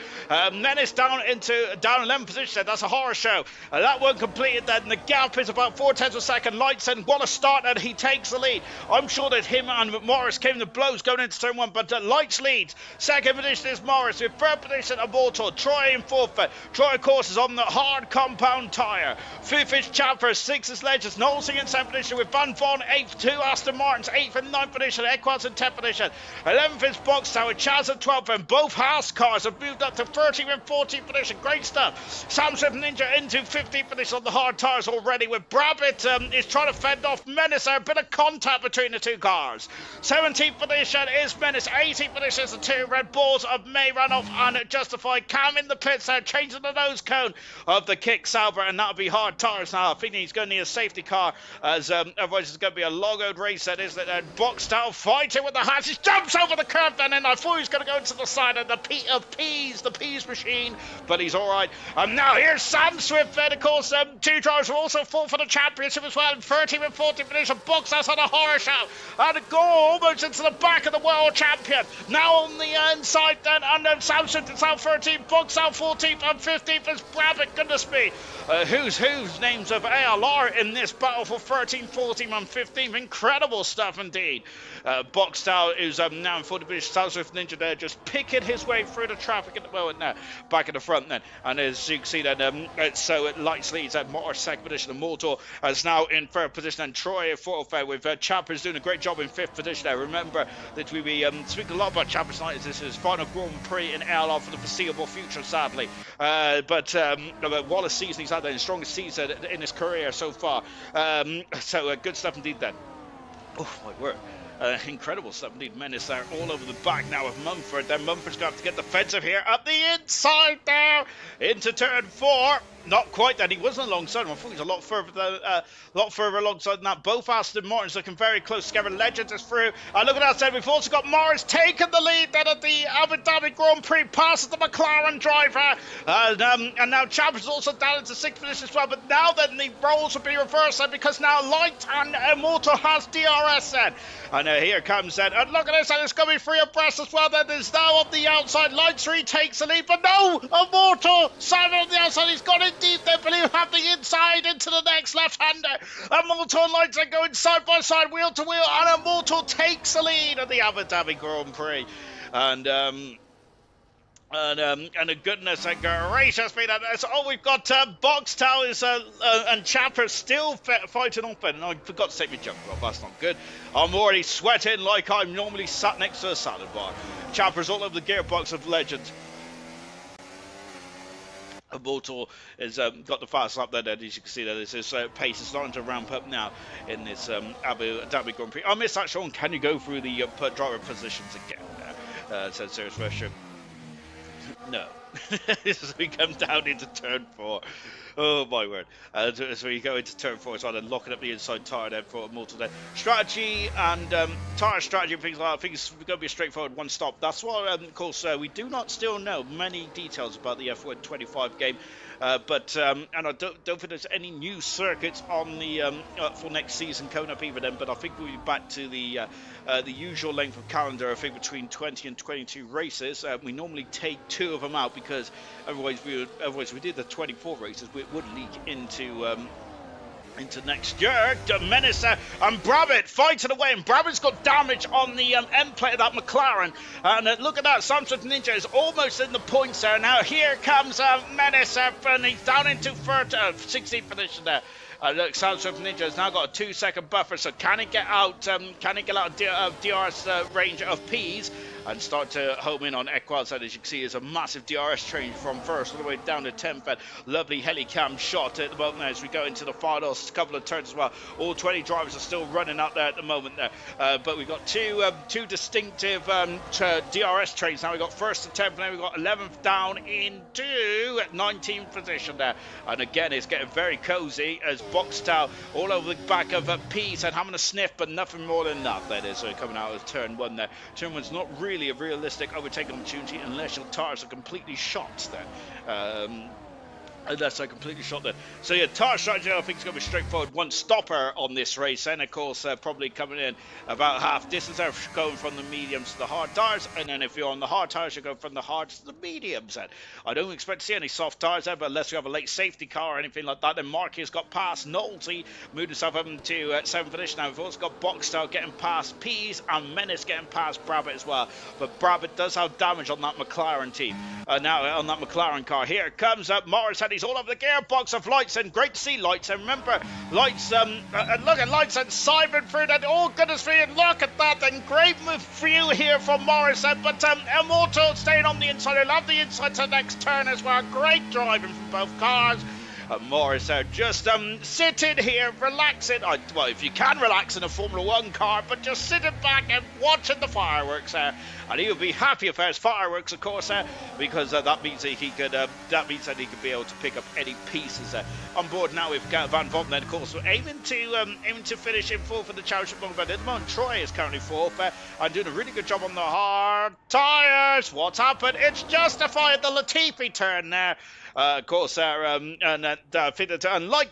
Menace down 11th position. That's a horror show. That one completed then. The gap is about 4/10 of a second. Lights, and what a start, and he takes the lead. I'm sure that him and Morris came to blows going into turn 1, but Lights leads. 2nd position is Morris, with 3rd position Immortal. Troy in 4th. Troy, of course, is on the hard compound tyre. 5th is Chappers. 6th is Legends. Knowlesy in 7th position, with Van Von 8th. 2 Aston Martins, 8th and 9th position. Equals in 10th position. 11th is Box Tower. Chaz at 12th, and both Haas cars have moved up to 13th and 14th position. Great stuff. Samsung Ninja into 15th position on the hard tyres already, with Brabbit is trying to fend off Menace. There a bit of contact between the 2 cars. 17th position is Menace. 18th position is the 2 Red Bulls of May Ranoff and Justify. Cam in the pits there, changing the nose cone of the kick Sauber, and that'll be hard tyres now. I think he's going to need a safety car, as otherwise it's going to be a logoed race, that is. And Boxtel fighting with the Haas. He jumps over the curve then, and I thought he was going to go into the side of the Pease machine, but he's all right. Now here's Sam Swift then, of course. 2 drivers will also fall for the championship as well. 13th and 14th position. Boxtel's on a horror show, and a goal almost into the back of the world champion. Now on the inside then, and then Sam Swift is out 13th. Boxtel 14th and 15th is Brabbit, goodness me. Who's names of ALR in this battle for 13th, 14th and 15th. Incredible stuff indeed. Boxtel is now in 40th position. South Swift Ninja there just picking his way through the traffic at the moment now. Back in the front then. And as you can see then, so it lights leads at Motor second position. And Mortal is now in third position. And Troy in fourth with Chappers doing a great job in fifth position there. Remember that we be speaking a lot about Chappers tonight. This is final Grand Prix in ALR for the foreseeable future, sadly. But Wallace season, he's had the strongest season in his career so far. So good stuff indeed then. Oh my word. Incredible stuff indeed. Menace there all over the back now of Mumford. Then Mumford's got to get defensive here up the inside there into turn 4. Not quite then. He wasn't alongside him. I thought he was a lot further alongside than that. Both Aston Martins looking very close together. Legends is through. Look at that side. We've also got Morris taking the lead then at the Abu Dhabi Grand Prix. Passes the McLaren driver. And now Chappers is also down into 6th position as well. But now then the roles will be reversed then, because now Light and Immortal has DRS then. And here comes then. And look at this. And it's going to be free abreast as well then. There's now on the outside. Light 3 takes the lead. But no! Immortal! Simon on the outside. He's got it deep there, but he'll have the inside into the next left-hander. Immortal and Lights are going side by side, wheel to wheel, and Immortal takes the lead at the Abu Dhabi Grand Prix. And a goodness gracious me, that's all we've got. Box Towers and Chapper still fighting off, and I forgot to take my jump off. That's not good. I'm already sweating like I'm normally sat next to a salad bar. Chapper's all over the gearbox of Legend. Immortal has got the fast lap there, as you can see there. This pace is starting to ramp up now in this Abu Dhabi Grand Prix. I missed that, Sean. Can you go through the driver positions again? Said Serious Question. No. As we come down into turn 4. Oh my word. So you go into turn 4 as well, then locking up the inside tyre there for Immortal there. Strategy and tyre strategy and things like that. I think it's going to be a straightforward one stop. That's why, of course, we do not still know many details about the F1 25 game. And I don't think there's any new circuits on the for next season coming up either then, but I think we'll be back to the usual length of calendar, I think between 20 and 22 races. We normally take 2 of them out, because otherwise we did the 24 races, it would leak into next year. Menace and Brabbit fighting away, and Brabbit's got damage on the end plate of that McLaren. And look at that, Samsung Ninja is almost in the points there. Now here comes Menace, and he's down into 16th position there. Look, Samsung Ninja has now got a 2-second buffer, so can he get out? Can he get out of DRS range of P's and start to home in on Equals? As you can see, is a massive DRS change from first all the way down to 10th. And lovely helicam shot at the moment as we go into the final couple of turns as well. All 20 drivers are still running out there at the moment there. But we've got two distinctive DRS trains. Now we've got 1st to 10th, and then we've got 11th down into 19th position there. And again, it's getting very cozy as Boxtel all over the back of Peace and having a sniff, but nothing more than that. That is coming out of turn 1 there. Turn 1's not really a realistic overtaking opportunity unless your tires are completely shot there. Unless they're completely shot there. So yeah, tire strategy I think is going to be straightforward. One stopper on this race, and of course probably coming in about half distance there, going from the mediums to the hard tires, and then if you're on the hard tires, you go from the hards to the mediums. And I don't expect to see any soft tires there, but unless you have a late safety car or anything like that. Then Marky has got past Nolte, moved himself up into 7th position. Now we've also got Boxtel getting past Pease, and Menace getting past Brabbit as well. But Brabbit does have damage on that McLaren team. Now on that McLaren car, here comes Morris. He's all over the gearbox of Lights, and great to see Lights. And remember, Lights, and look at Lights and Simon through that. Oh, goodness me, and look at that. And great view here from Morrison, but Immortal staying on the inside. I love the inside to the next turn as well. Great driving from both cars. Morris just sitting here, relaxing. Well, if you can relax in a Formula 1 car, but just sitting back and watching the fireworks there. And he'll be happy if there's fireworks, of course, because that means that he could be able to pick up any pieces on board. Now we've got Van Vonten, then of course we're aiming to finish in 4th for the championship. But at the moment, Troy is currently 4th and doing a really good job on the hard tires. What's happened? It's justified the Latifi turn there. Of course, unlike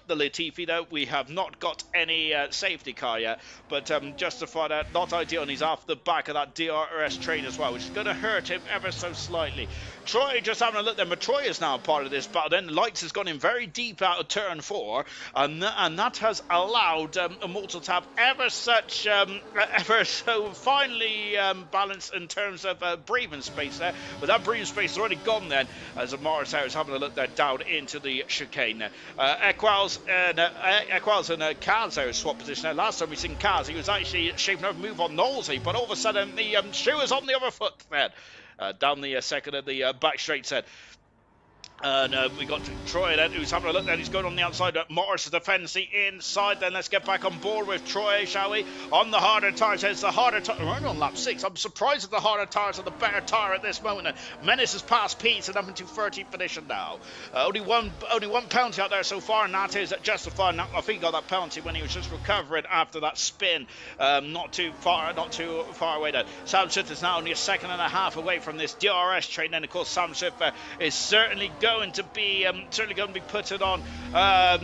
the Latifi, though, we have not got any safety car yet. But justified that, not ideal, and he's off the back of that DRS train as well, which is going to hurt him ever so slightly. Troy just having a look there. Troy is now part of this battle. Then Lights has gone in very deep out of turn 4, and that has allowed Immortal to have ever so finely balanced in terms of breathing space there. But that breathing space is already gone then, as Morris Harris having a look there down into the chicane there. Equals and Kaz there swap position there. Last time we seen Kaz, he was actually shaping up a move on Knowlesy, but all of a sudden the shoe is on the other foot then. Down the second of the back straight set. And we got Troy then, who's having a look then. He's going on the outside. Morris defends the inside. Then let's get back on board with Troy, shall we? On the harder tires. It's the harder tire. We're only on lap 6. I'm surprised that the harder tires are the better tire at this moment. Menace has passed Pete and up into 13th position now. Only one penalty out there so far, and that is justified. I think he got that penalty when he was just recovering after that spin. Not too far away there. Sam Smith is now only a second and a half away from this DRS train. And of course, Sam Smith is certainly going to be putting on a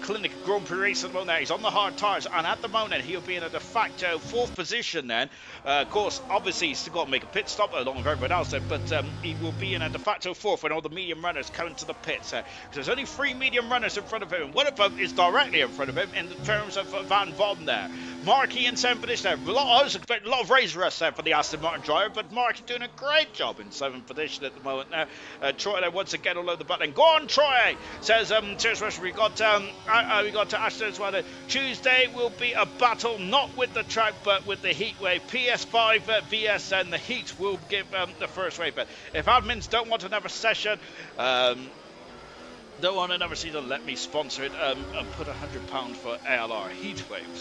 clinic Grand Prix race at the moment. He's on the hard tires, and at the moment he'll be in a de facto 4th position then. Of course, obviously he's still got to make a pit stop along with everybody else there, but he will be in a de facto 4th when all the medium runners come into the pits. Because there's only 3 medium runners in front of him, and one of them is directly in front of him in terms of Van Von there. Markey in 7th position there. I was expecting a lot of razor rust there for the Aston Martin driver, but Markey doing a great job in 7th position at the moment now. Troy there once again all over the button. Go on, Troy! Says cheers, Rush. We got Ashton as well. Tuesday will be a battle not with the track but with the heat wave. PS5 VS and the heat will give the first wave. But if admins don't want another session, don't want another season, let me sponsor it. Put £100 for ALR Heatwave,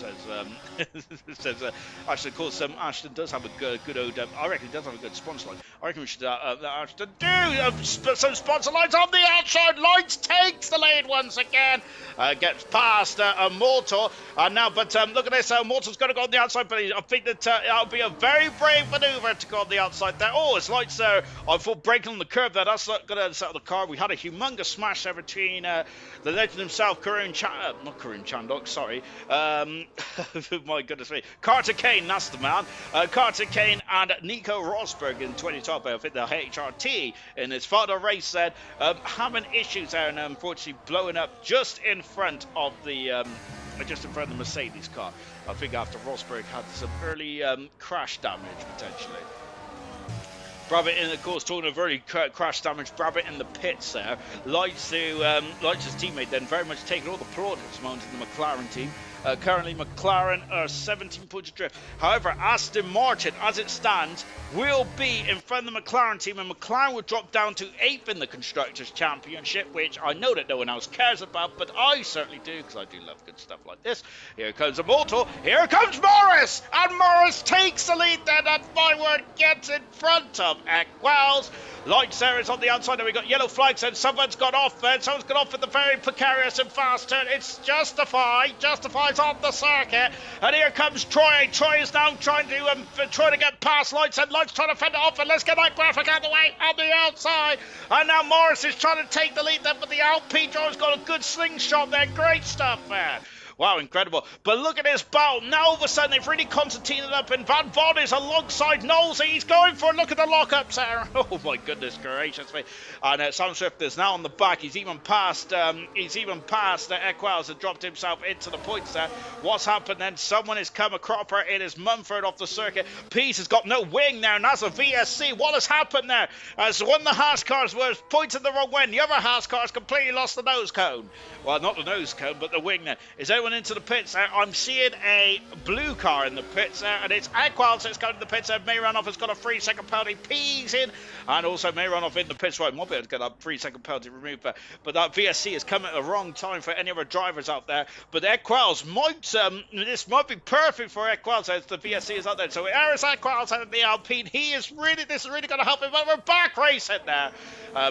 says Ashton. Of course, Ashton does have a good old, I reckon he does have a good sponsor line. I reckon we should Ashton do some sponsor lines on the outside. Lights takes the lead once again. Gets past Immortal. Now, but look at this. Immortal's going to go on the outside, but I think that that'll be a very brave maneuver to go on the outside there. Oh, it's Lights there. I thought breaking on the curb there. That's not going to settle the car. We had a humongous smash there between the legend himself, not Karun Chandok, sorry. My goodness me. Carter Kane, that's the man. Carter Kane and Nico Rosberg in 2012. I think the HRT in his final race there, having issues there and unfortunately blowing up just in front of the Mercedes car. I think after Rosberg had some early crash damage potentially. Brabbit in, of course, talking of early crash damage. Brabbit in the pits there. Lights' teammate then very much taking all the plaudits among the McLaren team. Currently, McLaren are 17 points adrift. However, Aston Martin, as it stands, will be in front of the McLaren team, and McLaren will drop down to 8th in the Constructors' Championship, which I know that no one else cares about, but I certainly do, because I do love good stuff like this. Here comes Immortal. Here comes Morris! And Morris takes the lead then, and Byword gets in front of Equals. Lights there is on the outside, and we got yellow flags, and someone's got off there. Someone's got off with the very precarious and fast turn. It's Justified. Justify's on the circuit, and here comes Troy. Troy is now trying to get past Lights, and Lights trying to fend it off, and let's get that graphic out of the way on the outside. And now Morris is trying to take the lead there, but the Alpine driver's got a good slingshot there. Great stuff there. Wow, incredible. But look at this battle. Now all of a sudden they've really concertinaed up, and Van Von is alongside Knowles. He's going for a look at the lockups there. Oh my goodness gracious me. And Sam Swift is now on the back. He's even past Equals and dropped himself into the points there. What's happened then? Someone has come a cropper. It is Mumford off the circuit. Peace has got no wing now, and that's a VSC. What has happened there? As one of the Haas cars was pointed the wrong way, and the other Haas cars completely lost the nose cone. Well, not the nose cone, but the wing there. Is anyone into the pits there? I'm seeing a blue car in the pits there, and it's Equals that's going to the pits there. Mayranov has got a 3-second penalty. Peas in, and also Mayranov in the pits. Right, might be able to get that 3-second penalty removed there. But that VSC has come at the wrong time for any other drivers out there. But Equals might, this might be perfect for Equals as the VSC is out there. So here's Equals out of the Alpine. This is really going to help him. But we're back racing there.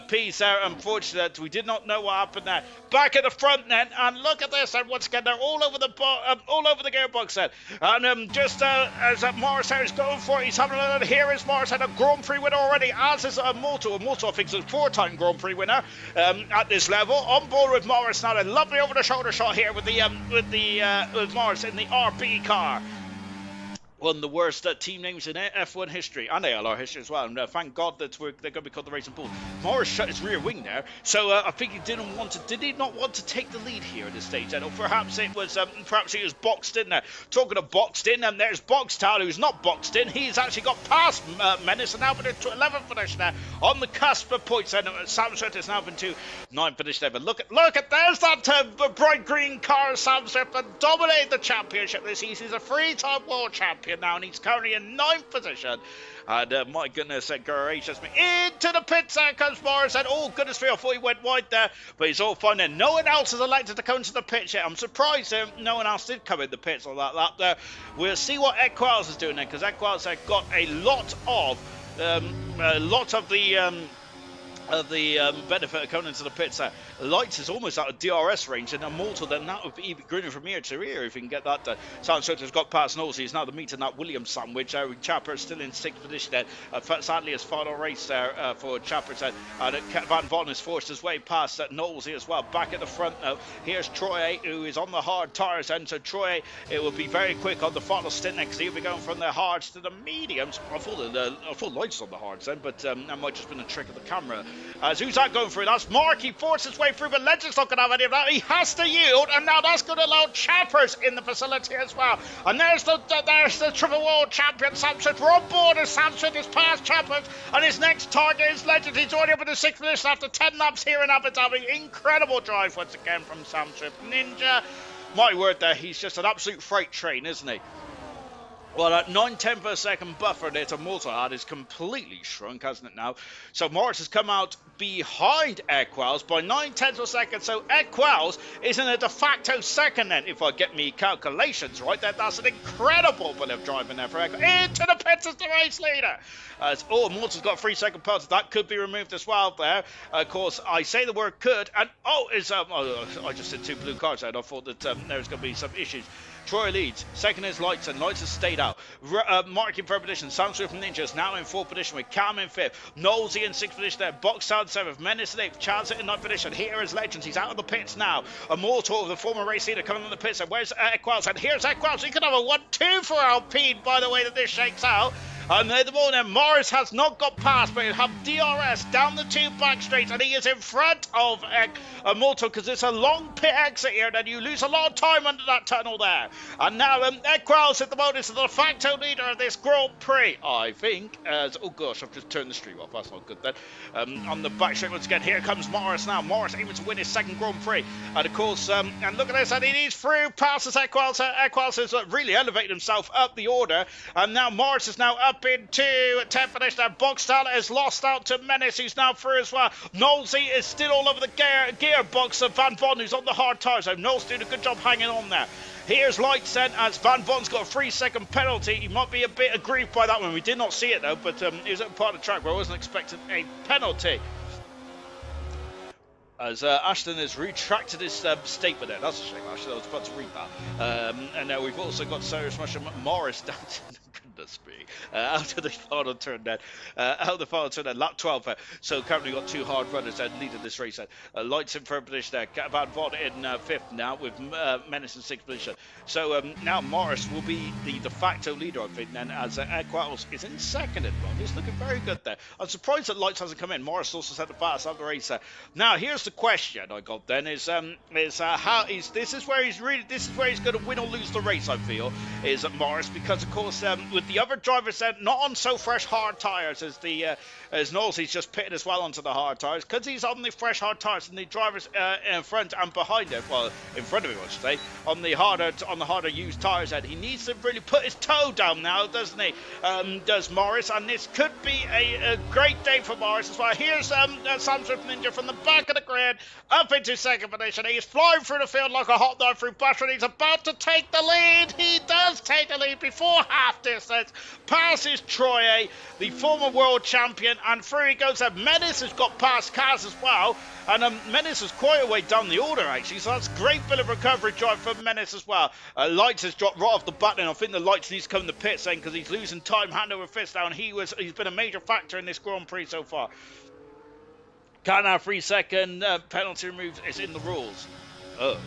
Peas there, unfortunate. We did not know what happened there. Back at the front then, and look at this. And once again, they're all over the gearbox then. And just as Morris is going for it, he's having a little. Here is Morris, had a Grand Prix winner already, as is Mortal. Mortal, I think, is a 4-time Grand Prix winner at this level. On board with Morris now. A lovely over-the-shoulder shot here with Morris in the RB car. One of the worst team names in F1 history and ALR history as well. And thank God that they're going to be called the Racing Bulls. Morris shut his rear wing there, so I think he did he not want to take the lead here at this stage? Or perhaps it was he was boxed in there. Talking of boxed in, and there's Boxtal, who's not boxed in. He's actually got past Menace and now been to 11th finish there on the cusp of points. And Sam Swift has now been to 9th finish there. But look at there's that bright green car, Sam Swift, that dominated the championship this season. He's a 3-time world champion now, and he's currently in 9th position. And my goodness, gracious me, into the pits there comes Morris, and oh goodness me, I thought he went wide there, but he's all fine there. No one else has elected to come into the pits yet. I'm surprised no one else did come in the pits on that lap there. We'll see what Equals is doing then, because Equals got a lot of the benefit of coming into the pits there. Lights is almost out of DRS range, and Immortal then that would be grinning from ear to ear if he can get that done. Soundshot has got past Nosey. He's now the meet in that Williams sandwich. Chapper still in 6th position there. Sadly, his final race there for Chapper said. Van Von is forced his way past Nosey as well. Back at the front now. Here's Troy, who is on the hard tyres, and so Troy, it will be very quick on the final stint next. He'll be going from the hards to the mediums. I thought Lights on the hards then, but that might just been a trick of the camera. As who's that going through? That's Mark. He forced his way through, but Legend's not going to have any of that. He has to yield, and now that's going to allow Chappers in the facility as well. And there's the triple world champion, Samson. We're on board as Samson is past Chappers, and his next target is Legend. He's already up in the 6th position after 10 laps here in Abu Dhabi. Incredible drive once again from Samson. Ninja, my word there, he's just an absolute freight train, isn't he? Well, that 9/10 per second buffer there to Multihard is completely shrunk, hasn't it now? So Morris has come out behind Equals by 9/10 per second. So Equals is in a de facto second then, if I get me calculations right. That's an incredible bit of driving there for Equals. Into the pits as the race leader. Mortal's got a 3-second penalty. That could be removed as well there. Of course, I say the word could, and I just did 2 blue cards there, and I thought that there was going to be some issues. Troy leads. Second is Lights, and Lights has stayed out. Mark in 3rd position. Sam Swift from Ninjas now in 4th position with Cam in 5th. Nosey in 6th position there. Box down 7th. Menace in 8th. Chance in 9th position. Here is Legends. He's out of the pits now. Immortal, the former race leader, coming in the pits. And where's Equals? And here's Equals. He could have a 1-2 for Alpine by the way that this shakes out. And at the moment, Morris has not got past, but he'll have DRS down the 2 back straights, and he is in front of Immortal because it's a long pit exit here, and you lose a lot of time under that tunnel there. And now Equals at the moment is the de facto leader of this Grand Prix, I think. Oh gosh, I've just turned the stream off. That's not good then. On the back straight once again, here comes Morris now. Morris aiming to win his 2nd Grand Prix. And of course, and look at this, and he is through, passes Equals. Equals has really elevated himself up the order, and now Morris is now up into 10th position. Boxstall is lost out to Menace, who's now through as well. Knowlesy is still all over the gearbox of Van Von, who's on the hard tyres. So Knowles doing a good job hanging on there. Here's Lights then, as Van Von's got a 3-second penalty. He might be a bit aggrieved by that one. We did not see it though, but it was at part of the track where I wasn't expecting a penalty. As Ashton has retracted his statement there. That's a shame, Ashton. I was about to read that. And now we've also got Cyrus Morris down to goodness me. Out of the final turn then. Lap 12. So currently got 2 hard runners that leading this race. Lights in 3rd position there. Van Vod in 5th now with Menace in 6th position. So now Morris will be the de facto leader, I think, then, as Equals is in 2nd at the moment. He's looking very good there. I'm surprised that Lights hasn't come in. Morris also set the pass out the race. Now here's the question I got then is how is this is where he's going to win or lose the race, I feel, is Morris, because of course with the other drivers not on so fresh hard tyres as Knowles, he's just pitted as well onto the hard tyres because he's on the fresh hard tyres, and the drivers in front and behind him, well in front of him I should say, on the harder used tyres, and he needs to really put his toe down now, doesn't he? Does Morris, and this could be a great day for Morris as well. Here's Sam Swift Ninja from the back of the grid up into 2nd position. He's flying through the field like a hot knife through butter, and he's about to take the lead. He does take the lead before half distance. pits, passes Troye, the former world champion, and through he goes. Menace has got past Kaz as well, and Menace is quite a way down the order actually, so that's a great bit of recovery drive for Menace as well. Lights has dropped right off the bat, and I think the Lights needs to come in the pits then because he's losing time hand over fist now, and he's been a major factor in this Grand Prix so far. Can't have 3-second penalty removed. It's in the rules. Oh.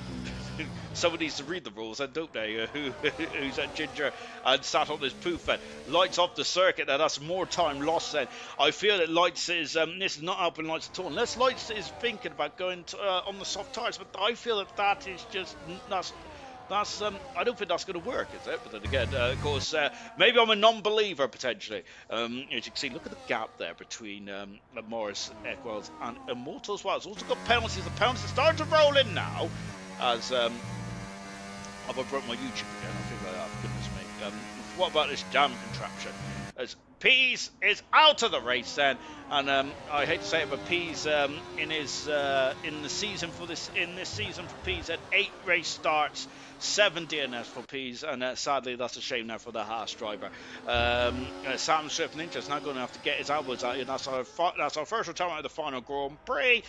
Someone needs to read the rules, and don't they? Who's that ginger and sat on his poof then? Lights off the circuit, now that's more time lost then. I feel that Lights is, this is not helping Lights at all. Unless Lights is thinking about going to, on the soft tyres, but I feel that is just, I don't think that's going to work, is it? But then again, of course, maybe I'm a non-believer potentially. As you can see, look at the gap there between Morris, Equals, and Immortal as well. It's also got penalties. The penalties are starting to roll in now. As have I broke my YouTube again? I think I have. Goodness me. What about this damn contraption? As Pease is out of the race then, and I hate to say it, but Pease in this season for Pease had 8 race starts, 7 DNS for Pease, and sadly that's a shame now for the Haas driver. Sam Swift Ninja is now going to have to get his elbows out, and that's our first retirement of the final Grand Prix.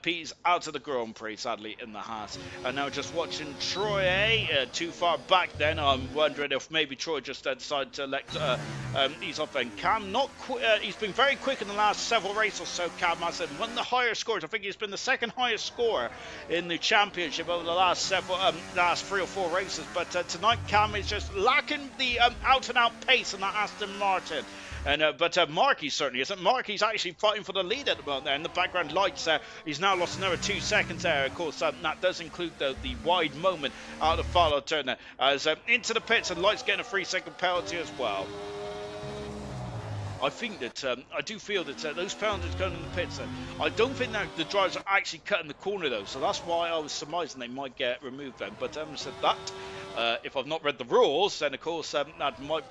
Pease out of the Grand Prix sadly in the Haas, and now just watching Troy too far back. Then I'm wondering if maybe Troy just decided to let ease off. And Cam he's been very quick in the last several races or so. Cam has one of the higher scores. I think he's been the second highest scorer in the championship over the last 3 or 4 races. But tonight Cam is just lacking the out and out pace in that Aston Martin. And but Markey certainly isn't. Markey's actually fighting for the lead at the moment there. In the background Lights, he's now lost another 2 seconds there. Of course, that does include the wide moment out of the final turn there. As into the pits, and Lights getting a 3-second penalty as well. I think that I do feel that those penalties going in the pits. I don't think that the drivers are actually cutting the corner though, so that's why I was surmising they might get removed then. But having said that, if I've not read the rules, then of course that might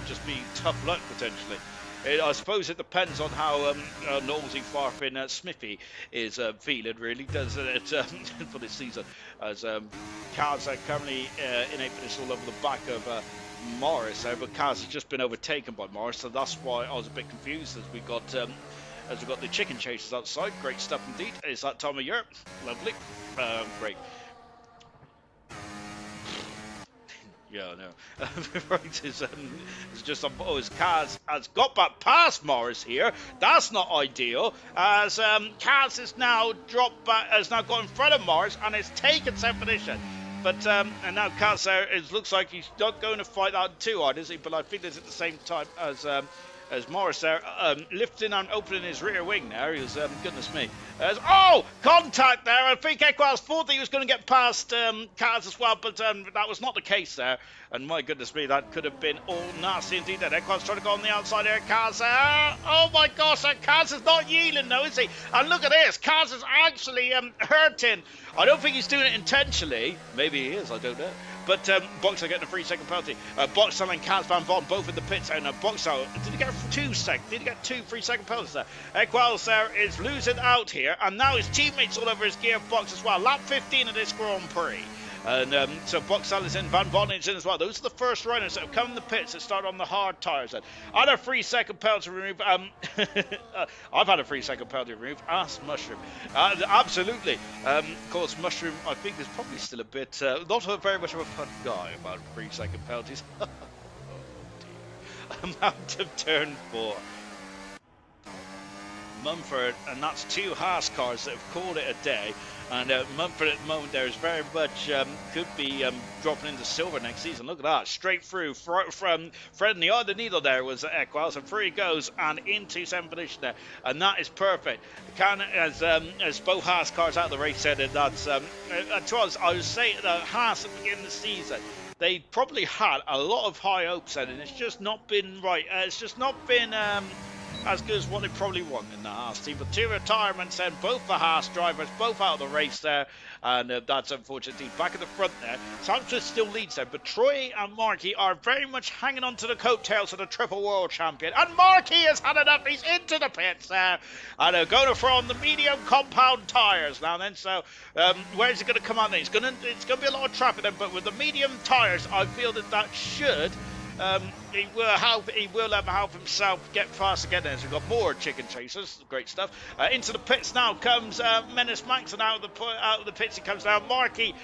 just be tough luck potentially. I suppose it depends on how Nosy Farfin Smithy is feeling, really, doesn't it, for this season. As cars are currently in a finish all over the back of Morris, but Kaz has just been overtaken by Morris, so that's why I was a bit confused as we got the chicken chasers outside. Great stuff indeed. It's that time of year. Lovely. Great. Yeah, I know. Right, it's just as Kaz has got back past Morris here. That's not ideal. As Kaz is now has now got in front of Morris and has taken 7th position. But and now Kaz there, it looks like he's not going to fight that too hard, is he? But I think it's at the same time as Morris there, lifting and opening his rear wing there. He was, goodness me. Contact there. I think Equals thought that he was going to get past Kaz as well, but that was not the case there. And my goodness me, that could have been all nasty indeed. Then Equals trying to go on the outside here. Kaz, oh my gosh, Kaz is not yielding though, is he? And look at this, Kaz is actually hurting. I don't think he's doing it intentionally. Maybe he is, I don't know. But Boxer getting a 3-second penalty. Boxer and Kaz Van Von both in the pits. And Boxer, did he get 2 seconds? Did he get 2 3-second penalties there? Equals there is losing out here. And now his teammates all over his gearbox as well. Lap 15 of this Grand Prix. And so Boxall is in, Van Von is in as well. Those are the first riders that have come in the pits that start on the hard tyres. And a 3-second penalty removed. I've had a 3-second penalty removed. Ask Mushroom. Absolutely. Of course, Mushroom, I think, is probably still a bit, not very much of a fun guy about 3-second penalties. Oh, dear. Amount of turn 4. Mumford, and that's 2 Haas cars that have called it a day. And Mumford at the moment there is very much could be dropping into silver next season. Look at that, straight through from threading the eye of the needle there was Equals, and through he goes and into 7th position there, and that is perfect. As both Haas cars out of the race said, and that's I would say that Haas at the beginning of the season, they probably had a lot of high hopes and it's just not been right. It's just not been as good as what they probably want in the Haas team. But 2 retirements then, both the Haas drivers, both out of the race there, and that's unfortunately back at the front there. Sanchez still leads there, but Troy and Markey are very much hanging on to the coattails of the triple world champion, and Markey has had enough. He's into the pits there, and they're going to throw on the medium compound tyres now then. So where is it going to come out then? It's going to be a lot of traffic then, but with the medium tyres, I feel that should He will help himself get past again. There, so we've got more chicken chasers. Great stuff. Into the pits now comes Menace Max, and out of the pits he comes down. Marky,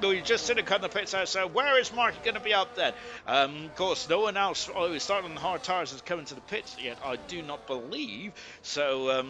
we just seen him come in the pits now. So where is Marky going to be out then? Of course, no one else. Oh, he's starting on the hard tires. Is coming to the pits yet? I do not believe so.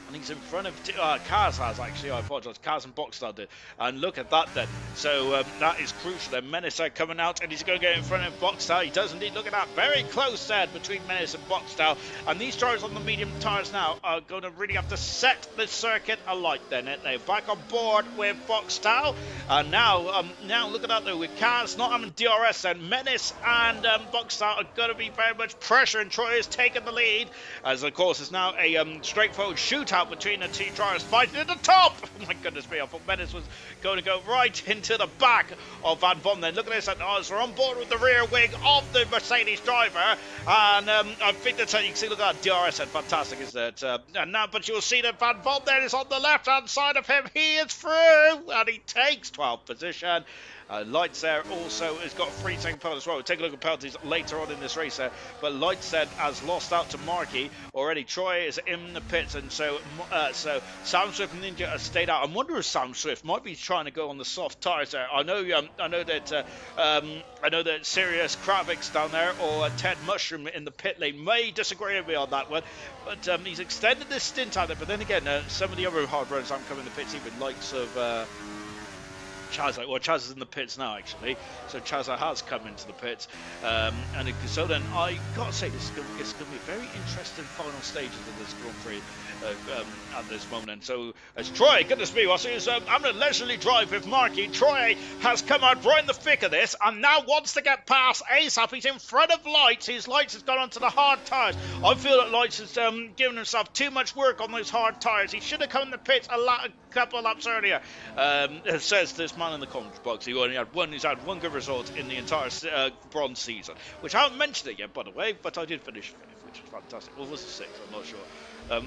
And he's in front of Kaz has actually, I apologise, Kaz and Boxstar did. And look at that then. So that is crucial then. Menace coming out and he's going to get in front of Boxstar. He does indeed. Look at that. Very close there between Menace and Boxstar. And these drivers on the medium tyres now are going to really have to set the circuit alight then. They're back on board with Boxstar. And now look at that though. With Kaz not having DRS then, Menace and Boxstar are going to be very much pressure. And Troy is taking the lead. As of course it's now a straightforward shootout between the two drivers fighting at the top. Oh my goodness me, I thought Menace was going to go right into the back of Van Von then. Look at this, they're on board with the rear wing of the Mercedes driver, and I think that's how you can see, look at that DRS, fantastic, isn't it? And now, but you'll see that Van Von then is on the left hand side of him. He is through, and he takes 12th position. Lights there also has got a 3-second penalty as well. We'll take a look at penalties later on in this race there. But Lights has lost out to Marky already. Troy is in the pits, and so Sam Swift and Ninja have stayed out. I wonder if Sam Swift might be trying to go on the soft tyres there. I know that Sirius Kravitz down there or Ted Mushroom in the pit lane may disagree with me on that one. But he's extended this stint out there. But then again, some of the other hard runners aren't coming in the pits, even likes of Chaz. Well, Chaz is in the pits now, actually. So Chaz has come into the pits. So then I got to say, this is going to be very interesting final stages of this Grand Prix at this moment. And so as Troy, goodness me, I'm a leisurely drive with Marky. Troy has come out right in the thick of this and now wants to get past ASAP. He's in front of Lights. His Lights has gone onto the hard tyres. I feel that Lights has given himself too much work on those hard tyres. He should have come in the pits a couple of laps earlier. It says this man in the comments box. He's had one good result in the entire bronze season, which I haven't mentioned it yet, by the way, but I did finish 5th, which was fantastic. Or was it 6th? I'm not sure.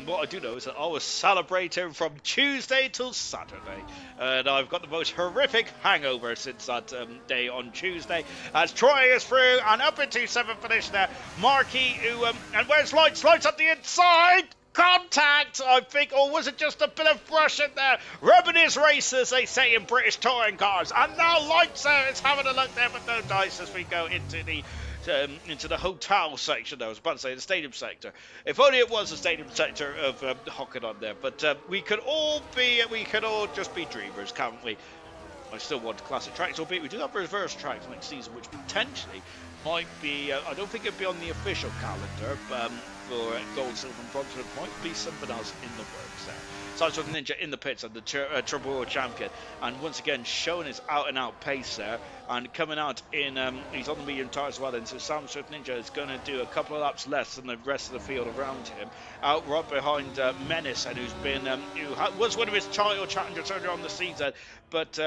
What I do know is that I was celebrating from Tuesday till Saturday, and I've got the most horrific hangover since that day on Tuesday. As Troy is through and up into 7th position there. Marky, who and where's Lights? Lights at the inside. Contact, I think, or was it just a bit of brush in there? Rubbing his race, as they say in British touring cars. And now Lights is having a look there, but no dice as we go into the hotel section. I was about to say the stadium sector. If only it was the stadium sector of Hockenheim there. But we could all just be dreamers, can't we? I still want classic tracks, albeit we do have reverse tracks next season, which potentially might be, I don't think it'd be on the official calendar for gold, silver and bronze, but it might be something else in the works there. Sam Swift Ninja in the pits and the Triple World Champion, and once again showing his out and out pace there, and coming out in, he's on the medium tyre as well, and so Sam Swift Ninja is going to do a couple of laps less than the rest of the field around him, out right behind Menace, and who's been, who was one of his title challengers earlier on the season, but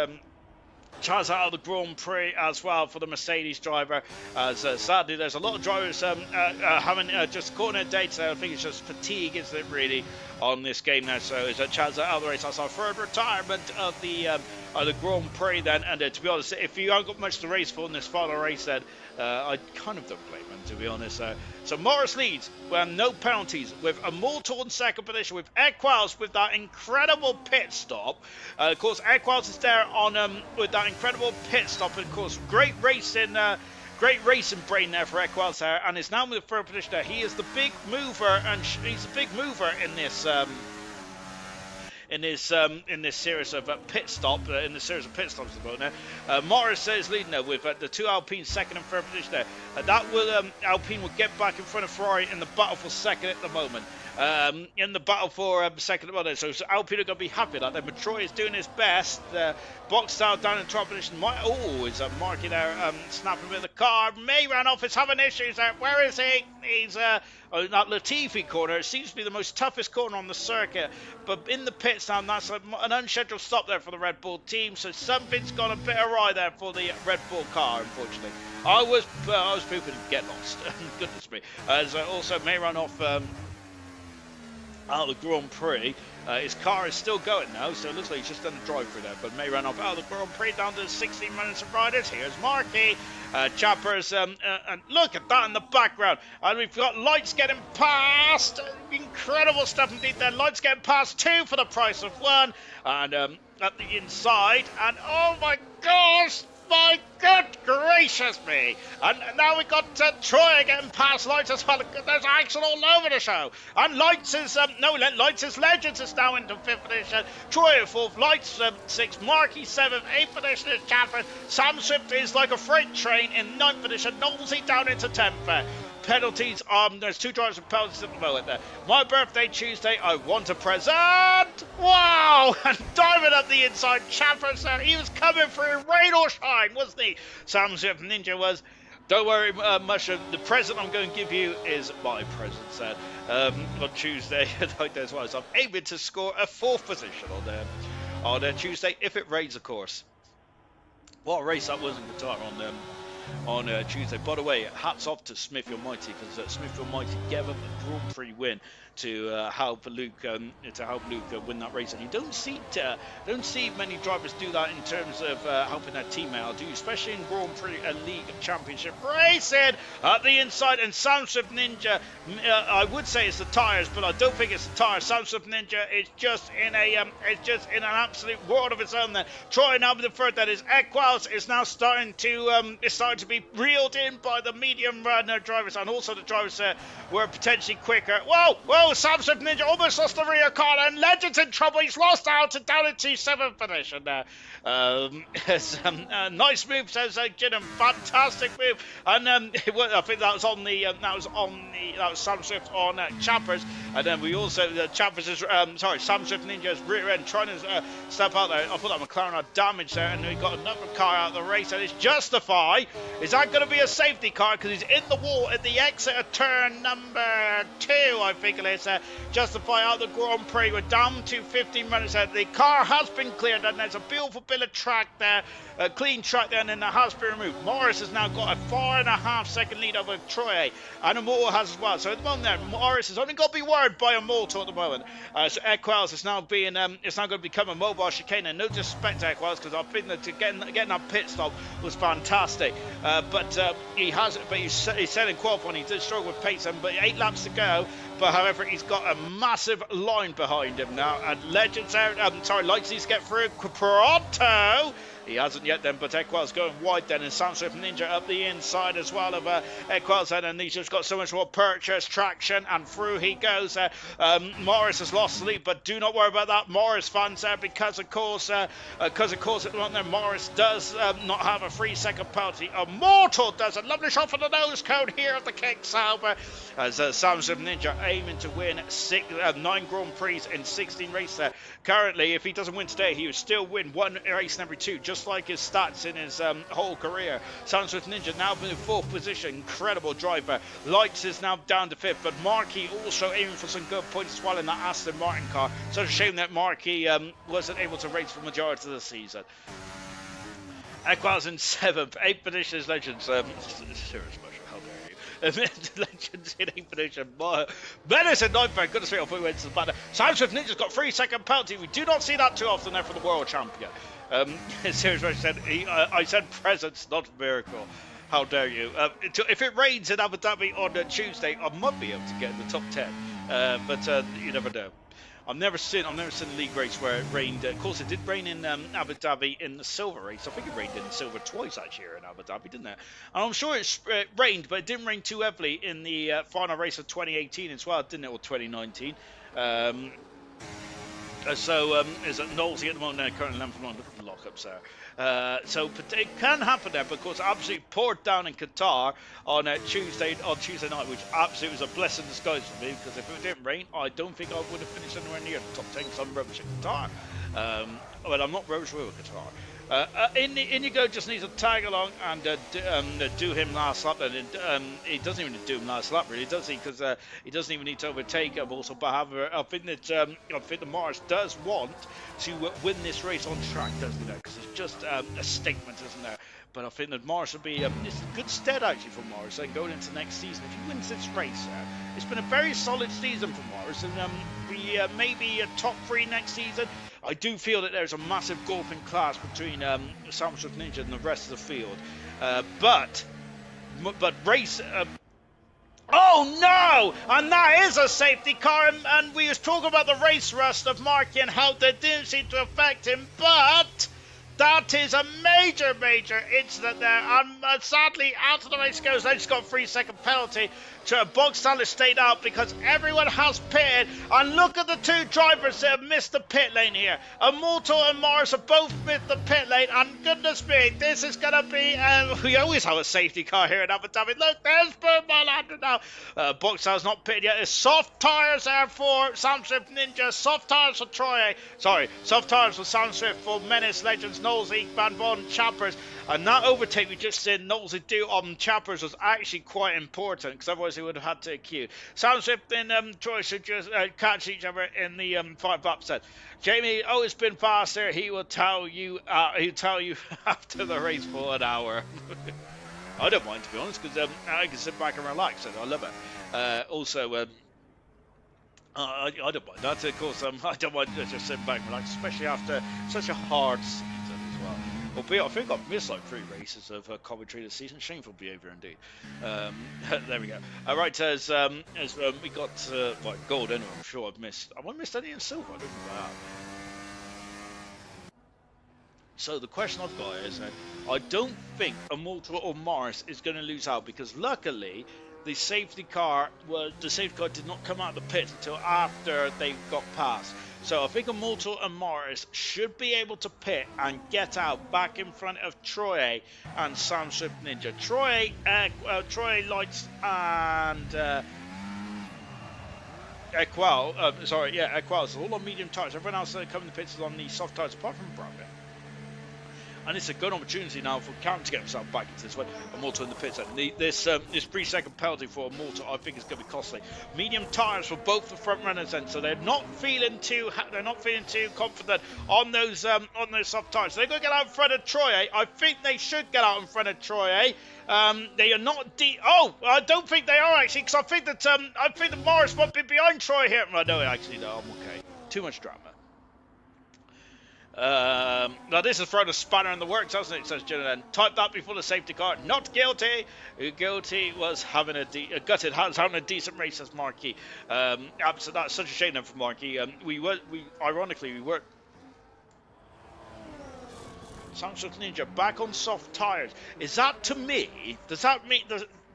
Chaz out of the Grand Prix as well for the Mercedes driver. As sadly, there's a lot of drivers having just caught in a date. So I think it's just fatigue, isn't it, really, on this game now. So is Chaz out of the race? That's our third retirement of the Grand Prix then. And to be honest, if you haven't got much to race for in this final race, then I kind of don't blame him, to be honest. So Morris leads with no penalties, with a Mortal in second position, with Equals with that incredible pit stop. Of course, Equals is there on with that incredible pit stop. And of course, great racing brain there for Equals there, and is now in the third position there. He is the big mover, and he's a big mover in this. In this series of pit stops at the moment. Morris is leading there with the two Alpines second and third position there. That will Alpine will get back in front of Ferrari in the battle for second at the moment. In the battle for second at the moment. So Alpine are going to be happy that then. But Troy is doing his best. Boxstar down in top position. Is Marky there snapping with the car. May ran off. Is having issues there. Where is he? He's that Latifi corner. It seems to be the most toughest corner on the circuit. But in the pits now, that's an unscheduled stop there for the Red Bull team. So something's gone a bit awry there for the Red Bull car, unfortunately. I was pooping to get lost. Goodness me. As also may run off. out of the Grand Prix. His car is still going now, so it looks like he's just done a drive through there, but may run off out of the Grand Prix down to 16 minutes of riders. Here's Marky. Chappers, and look at that in the background. And we've got lights getting past. Incredible stuff indeed there. Lights getting past 2 for the price of 1. And at the inside, and oh my gosh! My good gracious me! And now we've got Troy getting past Lights as well. There's action all over the show. And Lights is, Lights is Legends is now into 5th position. Troy 4th, Lights 6th, Marky 7th, 8th position is Chapper. Sam Swift is like a freight train in 9th position. Knowlesy down into 10th. Penalties, there's 2 drivers with penalties at the moment there. My birthday Tuesday, I want a present. Wow! And diving up the inside, Chappers there. He was coming through rain or shine, wasn't he? Sam Swift Ninja was. Don't worry much. The present I'm going to give you is my present, sir. On Tuesday, like as well. So I'm aiming to score a 4th position on Tuesday, if it rains, of course. What a race that was in Qatar on Tuesday. By the way, hats off to Smith Almighty, because Smith Almighty gave up a Grand Prix win to help Luke win that race, and you don't see many drivers do that in terms of helping their teammate, do you? Especially in Grand Prix League Championship racing at the inside. And Sam Swift Ninja, I would say it's the tyres, but I don't think it's the tyres. Sam Swift Ninja is just in an absolute world of its own. Then Troy now with the third. That is Equals is now starting to be reeled in by the medium runner drivers, and also the drivers were potentially quicker. Whoa, Sam Swift Ninja almost lost the rear car, and Legends in trouble. He's lost out to down into 7th position there. Nice move, says Ginham. Fantastic move, and I think that was Sam Swift on Chappers, and then we also Chappers is Sam Swift Ninja's rear end trying to step out there. I thought that McLaren had damage there, and we got another car out of the race, and it's Justify. Is that going to be a safety car? Because he's in the wall at the exit of turn number 2, I think it is. Justify out the Grand Prix. We're down to 15 minutes. The car has been cleared, and there's a beautiful bit of track there, a clean track there, and then it has been removed. Morris has now got a 4.5 second lead over Troy, and Immortal has as well. So at the moment there, Morris has only got to be worried by Immortal at the moment. So Equals is now going to become a mobile chicane, and no disrespect to Equals, because I think that getting that pit stop was fantastic. But he said in qualifying he did struggle with pace, but 8 laps to go. But however, he's got a massive line behind him now, and Legends out. Lights needs to get through. Pronto. He hasn't yet then, but Equals going wide then, and Sam Swift Ninja up the inside as well of Equals, and he's just got so much more purchase traction, and through he goes. Morris has lost the lead, but do not worry about that, Morris fans there, because of course at the moment there, Morris does not have a 3-second penalty. Immortal does a lovely shot for the nose cone here at the King Sauber, as Sam Swift Ninja aiming to win 9 Grand Prix in 16 races there. Currently, if he doesn't win today, he would still win 1 race in every 2, just like his stats in his whole career. Sam Swift Ninja now in 4th position. Incredible driver. Lights is now down to 5th, but Marky also aiming for some good points as well in that Aston Martin car. Such a shame that Marky wasn't able to race for the majority of the season. Equals in 7th. 8th position is Legends. Serious special. How dare you? Legends in 8th position. Menace in 9th. Goodness me, I thought we went to the banner. Sam Swift Ninja's got 3-second penalty. We do not see that too often there for the world champion. Seriously, I said presents, not miracle. How dare you? If it rains in Abu Dhabi on Tuesday, I might be able to get in the top 10. But you never know. I've never seen a league race where it rained. Of course, it did rain in Abu Dhabi in the silver race. I think it rained in silver twice actually here in Abu Dhabi, didn't it? And I'm sure it rained, but it didn't rain too heavily in the final race of 2018 as well, didn't it, or 2019? Is at Knowlesy at the moment, currently Lamp look at the lockups there. So it can happen there, because it absolutely poured down in Qatar on Tuesday night, which absolutely was a blessing in disguise for me, because if it didn't rain, I don't think I would have finished anywhere near the top 10, because I'm rubbish at Qatar. Well, I'm not rubbish with Qatar. Inigo just needs to tag along and do him last lap, and he doesn't even do him last lap, really, does he? Because he doesn't even need to overtake him. Also, but however, I think that Morris does want to win this race on track, doesn't he? Because it's just a statement, isn't there? But I think that Morris will be it's a good stead actually for Morris going into next season. If he wins this race, it's been a very solid season for Morris, and we may be a top 3 next season. I do feel that there's a massive gulf in class between Sam Swift Ninja and the rest of the field, but race. Oh no! And that is a safety car, and we was talking about the race rust of Marky and how that didn't seem to affect him, but that is a major incident there, and sadly out of the race goes. They just got a 3-second penalty. Bog Standard stayed out because everyone has pitted, and look at the 2 drivers that have missed the pit lane here. Immortal and Morris have both missed the pit lane, and goodness me, this is going to be, we always have a safety car here in Abu Dhabi. Look, there's Boom Landed now. Bog Standard's not pitted yet. There's soft tyres there for Sam Swift Ninja, soft tyres for Troy, soft tyres for Sam Swift, for Menace, Legends, Knowles, Van Von, Chappers. And that overtake we just said Knowles do on Chappers was actually quite important, because otherwise he would have had to queue. Sam Swift and Troy should just catch each other in the 5 lap set. Jamie, it's been faster. He will tell you. He'll tell you after the race for an hour. I don't mind, to be honest, because I can sit back and relax, and I love it. Also, I don't mind that. Of course, I don't mind just sitting back and relax, especially after such a hard season as well. Albeit, I think I've missed like 3 races of commentary this season. Shameful behaviour indeed. There we go. All right, as we got gold anyway, I'm sure I've missed. Have I missed any in silver? I don't think I have. So the question I've got is, I don't think Immortal or Morris is going to lose out, because luckily the safety car did not come out of the pits until after they got past. So I think Immortal and Morris should be able to pit and get out back in front of Troy and Sam Swift Ninja. Troy Lights and Equal. So all on medium tyres. Everyone else coming to pits is on the soft tyres, apart from Brown. And it's a good opportunity now for Cam to get himself back into this one. Immortal in the pits. This 3-second penalty for Immortal, I think, is going to be costly. Medium tyres for both the front runners, then, so they're not feeling too confident on those soft tyres. So they're going to get out in front of Troy. I think they should get out in front of Troy. They are not I don't think they are, actually, because I think that Morris might be behind Troy here. Well, no, actually, no, I'm okay. Too much drama. Now this has thrown a spanner in the works, hasn't it? Says Jonathan. Type that before the safety car. Not guilty. Guilty was having a decent race as Marky. So that's such a shame then for Marky. Ironically we were. Samsung Ninja back on soft tyres. Is that, to me? Does that mean?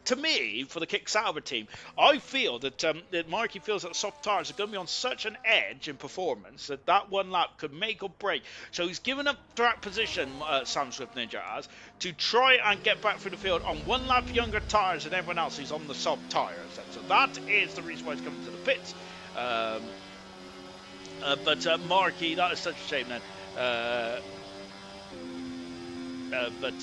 To me, for the Kick Sauber team, I feel that Marky feels that soft tyres are going to be on such an edge in performance that one lap could make or break. So he's given up track position, Sam Swift Ninja has, to try and get back through the field on 1 lap younger tyres than everyone else who's on the soft tyres. So that is the reason why he's coming to the pits. But Marky, that is such a shame then. But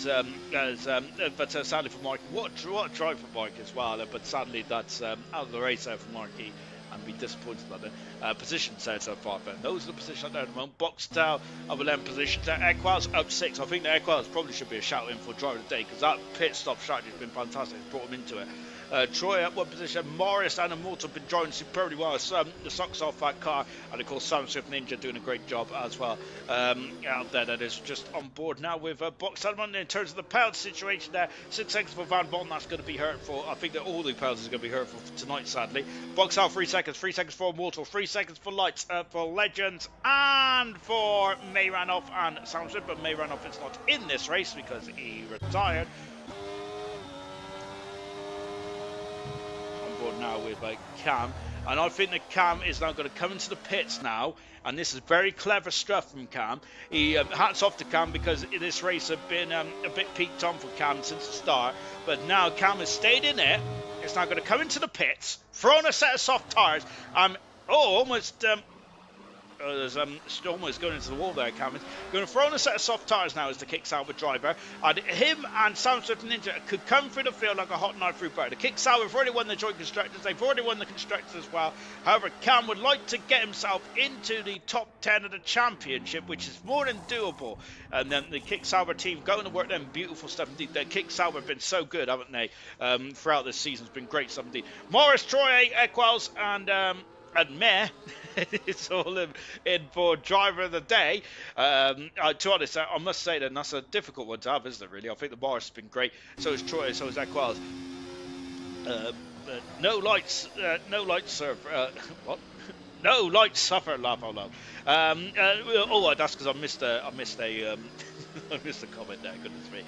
sadly for Marky, what a drive for Marky as well. But sadly that's out of the race there for Marky, and be disappointed about that. Position set so far, but those are the positions there at the moment. Boxed out, other lane position. Equals up 6. I think the Equals probably should be a shout in for driver of the day, because that pit stop strategy has been fantastic. It's brought him into it. Troy at 1 position. Morris and Immortal have been driving superbly well. The socks off that car, and of course Sam Swift Ninja doing a great job as well. Out there, that is just on board now with Box Salmon. In terms of the penalty situation there, 6 seconds for Van Bon, that's going to be hurtful. I think that all the penalties are going to be hurtful for tonight, sadly. Box out 3 seconds, 3 seconds for Immortal, 3 seconds for Lights, for Legends, and for May Ranoff and Sam Swift. But May Ranoff is not in this race because he retired. Now with Cam, and I think that Cam is now going to come into the pits now, and this is very clever stuff from Cam. He hats off to Cam, because this race has been a bit peaked on for Cam since the start, but now Cam has stayed in it. It's now going to come into the pits, throw on a set of soft tyres. there's almost going into the wall there, Cameron. Going to throw on a set of soft tyres now as the Kick Sauber driver. And him and Sam Swift Ninja could come through the field like a hot knife through butter. The Kick Sauber have already won the joint constructors. They've already won the constructors as well. However, Cam would like to get himself into the top 10 of the championship, which is more than doable. And then the Kick Sauber team going to work them beautiful stuff indeed. The Kick Sauber have been so good, haven't they? Throughout this season, it's been great stuff indeed. Morris, Troy, Equals, and Meh. It's all in for driver of the day. To be honest, I must say that that's a difficult one to have, isn't it, really? I think the Morris has been great. So is Troy, so is Equals. No lights, what? No lights suffer, laugh out loud. That's because I missed a I missed a comment there, goodness me.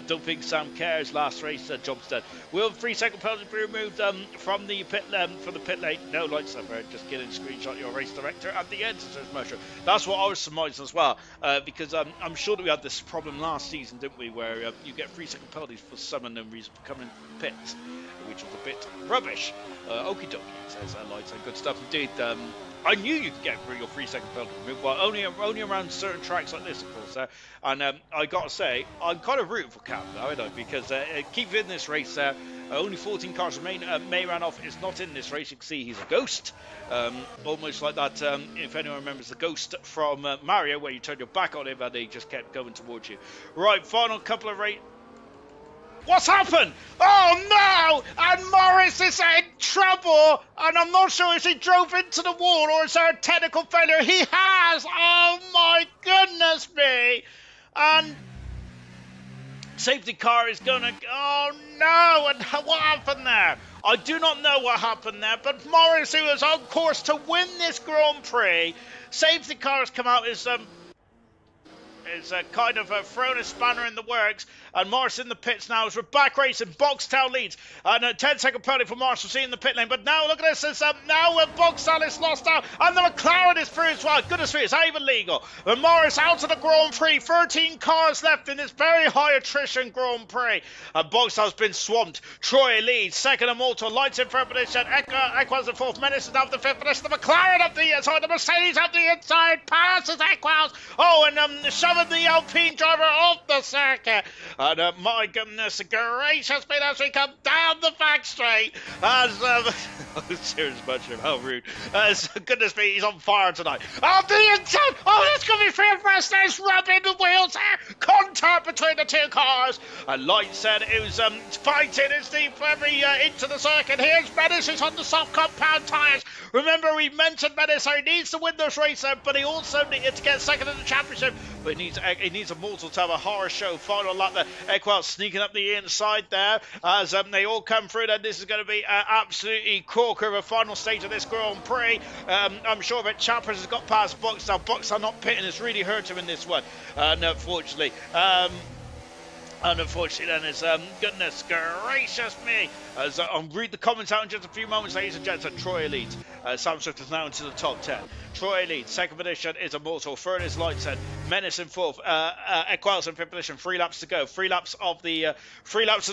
Don't think Sam cares. Last race, job's done. Will 3-second penalty be removed from the pit lane? No lights suffer. Just get in screenshot your race director at the end, says Mercer. That's what I was surmising as well, because I'm sure that we had this problem last season, didn't we, where you get 3-second penalties for some unknown reason for coming in the pits, which was a bit rubbish. Okie dokie, says lights and good stuff indeed. I knew you could get your 3-second penalty removed, but only around certain tracks like this, of course. And I got to say, I'm kind of rooting for Cam, though, I know, because keep in this race. Only 14 cars remain. Mayranov is not in this race. You can see he's a ghost, almost like that. If anyone remembers the ghost from Mario, where you turn your back on him and he just kept going towards you. Right, final couple of races. What's happened? Oh no! And Morris is in trouble, and I'm not sure if he drove into the wall or is there a technical failure. He has! Oh my goodness me! And safety car is gonna. Oh no! And what happened there? I do not know what happened there, but Morris, who was on course to win this Grand Prix, safety car has come out as kind of thrown a spanner in the works, and Morris in the pits now as we're back racing. Boxtel leads, and a 10-second penalty for Morris. We'll see in the pit lane, but now look at this, it's now Boxtel is lost out, and the McLaren is through as well. Goodness me, is that even legal? And Morris out of the Grand Prix, 13 cars left in this very high attrition Grand Prix, and Boxtel's been swamped. Troy leads, second and Malta, lights in third position, Equals in fourth, Menace is now the fifth position, the McLaren up the inside, the Mercedes up the inside, passes Equals, and shoving the Alpine driver off the circuit. And my goodness gracious me, as we come down the back straight, as serious mushroom, how rude. Goodness me, he's on fire tonight. Oh, the inside! Oh, that's going to be free of rest. There's rubbing the wheels there. Contact between the two cars. And Light said it was fighting as the very into the circuit. Here's Menace, who's on the soft compound tyres. Remember, we mentioned Menace, he needs to win this race, but he also needed to get second in the championship. But he needs a mortal to have a horror show. Final lap there. Equal sneaking up the inside there as they all come through. And this is going to be absolutely corker of a final stage of this Grand Prix. I'm sure that Chappers has got past Boxtel. Boxtel not pitting has really hurt him in this one, unfortunately. And unfortunately then is, goodness gracious me, as I'll read the comments out in just a few moments, ladies and gents. Troy leads. Sam Swift is now into the top 10. Troy leads. Second position is Immortal. Third is Lightsen. Menace in fourth. Equals in fifth position. 3 laps to go. 3 laps of the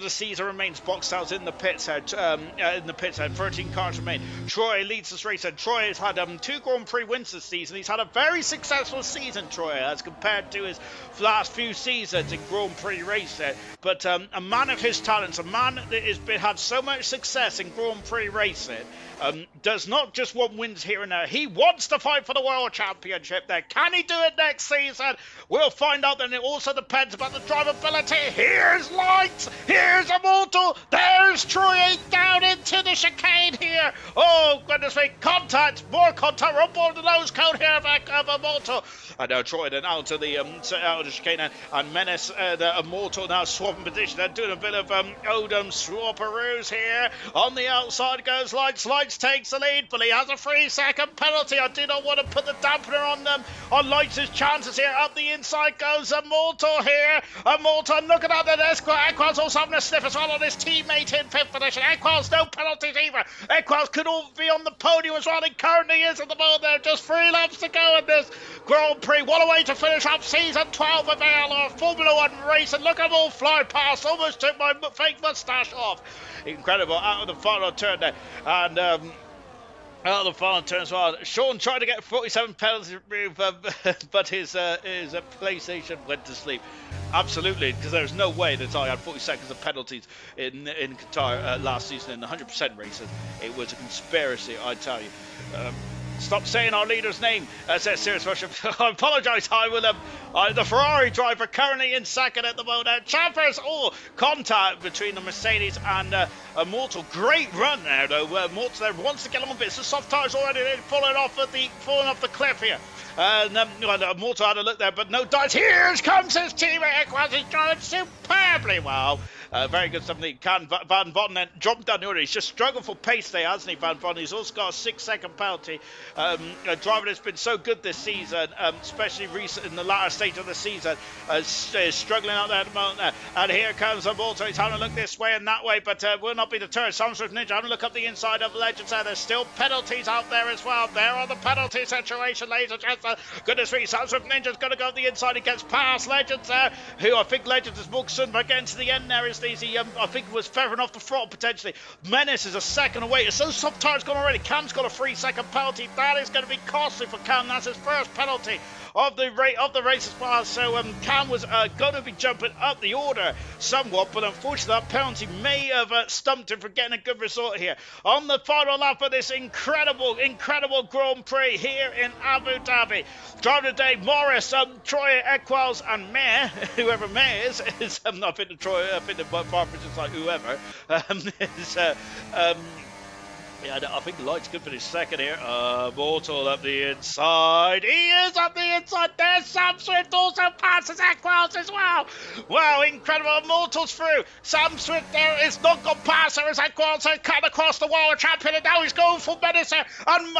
season remains. Boxtel's in the pits. In the pits. 13 cars remain. Troy leads this race. And Troy has had 2 Grand Prix wins this season. He's had a very successful season, Troy, as compared to his last few seasons in Grand Prix racing. But a man of his talents, a man that has had so much success in Grand Prix racing, does not just want wins here and there. He wants to fight for the World Championship there. Can he do it next season? We'll find out. Then it also depends about the drivability. Here's Lights. Here's Immortal. There's Troy down into the chicane here. Oh, goodness me. Contact. More contact. We're on board the nose cone here of Immortal. And now Troy then out of the chicane. And Menace, the Immortal, now swapping position. They're doing a bit of Odom swapperoos here. On the outside goes Lights. Lights takes the lead, but he has a 3-second penalty. I do not want to put the dampener on them. On Lights' chances here. Up the inside goes Immortal here. Immortal looking at the Equals also having a sniff as well on his teammate in 5th position. Equals no penalties either. Equals could all be on the podium as well. He currently is at the moment. There are just 3 laps to go in this Grand Prix. What a way to finish up season 12 of ALR Formula 1 race. And look at them all fly past. Almost took my fake moustache off. Incredible out of the final turn there. And Oh, the final turn as well. Sean tried to get 47 penalties removed, but his PlayStation went to sleep. Absolutely, because there's no way that I had 40 seconds of penalties in Qatar last season in the 100% races. It was a conspiracy, I tell you. Stop saying our leader's name, says Serious Russia. I apologise. I will. The Ferrari driver currently in second at the moment. Champers, contact between the Mercedes and Mortal. Great run there, though. Mortal there wants to get on a bit. It's the soft tires already falling off the cliff here. Mortal had a look there, but no dice. Here comes his teammate. Equals. He's driving superbly well. Very good stuff. Van Votten then jumped down the order. He's just struggled for pace there, hasn't he, Van Votten? He's also got a 6-second penalty. A driver that's been so good this season, especially recent in the latter stage of the season, is struggling out there at the moment. And here comes a Volta. He's having a look this way and that way, but will not be deterred. Samsung Ninja having a look up the inside of Legends there. There's still penalties out there as well. There are the penalty situation, ladies and gentlemen. Goodness me, Samsung Ninja's going to go up the inside. He gets past Legends there, who I think Legends is more concerned about getting to the end there. He, I think, was feathering off the throttle potentially. Menace is a second away. It's those soft tires gone already. Cam's got a 3-second penalty. That is going to be costly for Cam. That's his first penalty of the race as well. So Cam was going to be jumping up the order somewhat, but unfortunately that penalty may have stumped him from getting a good result here on the final lap of this incredible Grand Prix here in Abu Dhabi. Driver today, Morris, Troy, Equals, and Mayer, whoever Mayer is I think the Barbara is just like whoever. Yeah, I think the light's good for his second here. Mortal up the inside. He is up the inside. There's Sam Swift also passes Equals as well. Wow, incredible. Mortal's through. Sam Swift there is not got past her as Equals cut across the wall. Champion, and now he's going for Menace. And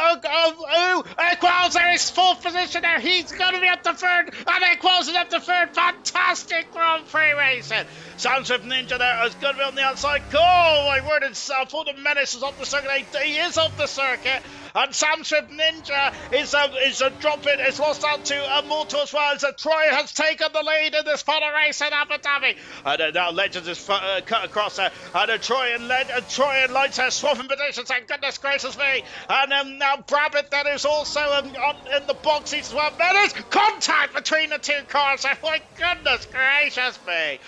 Equals there is fourth position there. He's going to be up to third. And Equals is up to third. Fantastic Grand Prix racing. Sam Swift Ninja there is going to be on the outside. Go! My word, I thought the Menace was off the circuit. He is off the circuit, and Sam Swift Ninja is dropping. It's lost out to Mortal as well. As Troy has taken the lead in this final race in Abu Dhabi, and now Legends is cut across there, and Troy and Lights are swapping positions. Thank goodness gracious me! And now Brabbit that is also in the boxes as well. There is contact between the two cars. Oh my goodness gracious me!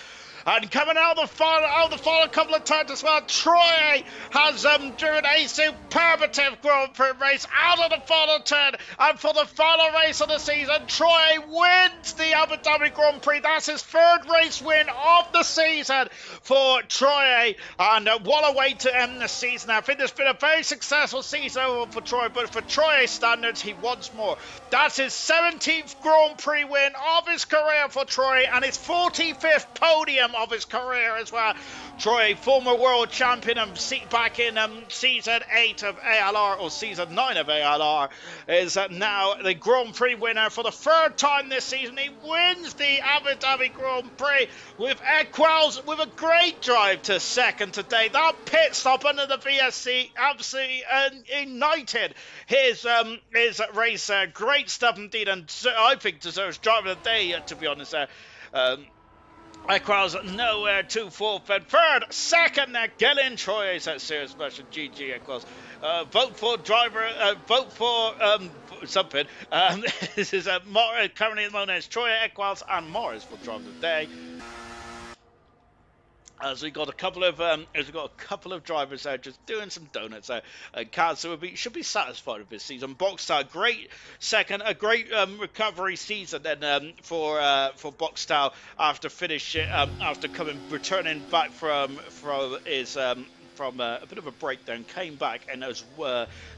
And coming out of the final couple of turns as well, Troy has driven a superlative Grand Prix race out of the final turn. And for the final race of the season, Troy wins the Abu Dhabi Grand Prix. That's his third race win of the season for Troy. And what a way to end the season. I think it's been a very successful season for Troy, but for Troy's standards, he wants more. That's his 17th Grand Prix win of his career for Troy, and his 45th podium of his career as well. Troy, former world champion and back in season 8 of ALR, or season 9 of ALR, is now the Grand Prix winner for the third time this season. He wins the Abu Dhabi Grand Prix with Equals with a great drive to second today. That pit stop under the VSC absolutely ignited his race. Great stuff indeed, and I think deserves driver of the day, to be honest. Equals nowhere to fourth and third. Second, Gillen Troy is that serious version. GG Equals. Vote for driver. Vote for something. This is currently at the moment it's Troy, Equals, and Morris for driver of the day. As we got a couple of drivers there just doing some donuts there. Kaz should be satisfied with this season. Boxstar, great second, a great recovery season then for Boxstar after returning back from his from a bit of a breakdown, came back and has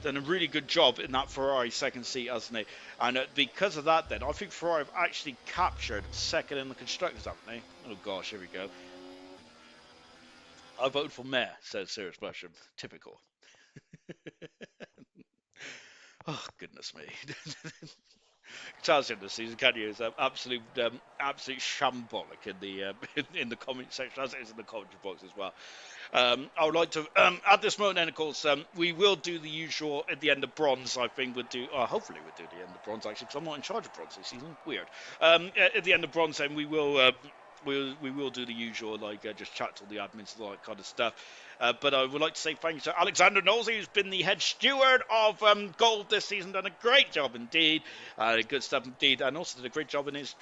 done a really good job in that Ferrari second seat, hasn't he? And because of that, then I think Ferrari have actually captured second in the constructors, haven't they? Oh gosh, here we go. I voted for Mayor, says Serious Mushroom. Typical. Oh, goodness me. Tells you in the season, can you? It's absolute shambolic in the comment section, as it is in the commentary box as well. I would like to, at this moment, then, of course, we will do the usual at the end of bronze. I think hopefully we'll do the end of bronze, actually, because I'm not in charge of bronze this season. Weird. At the end of bronze, then, we will we will do the usual, like just chat to the admins and all that kind of stuff. But I would like to say thank you to Alexander Knowles, who's been the head steward of Gold this season, done a great job indeed, good stuff indeed, and also did a great job in his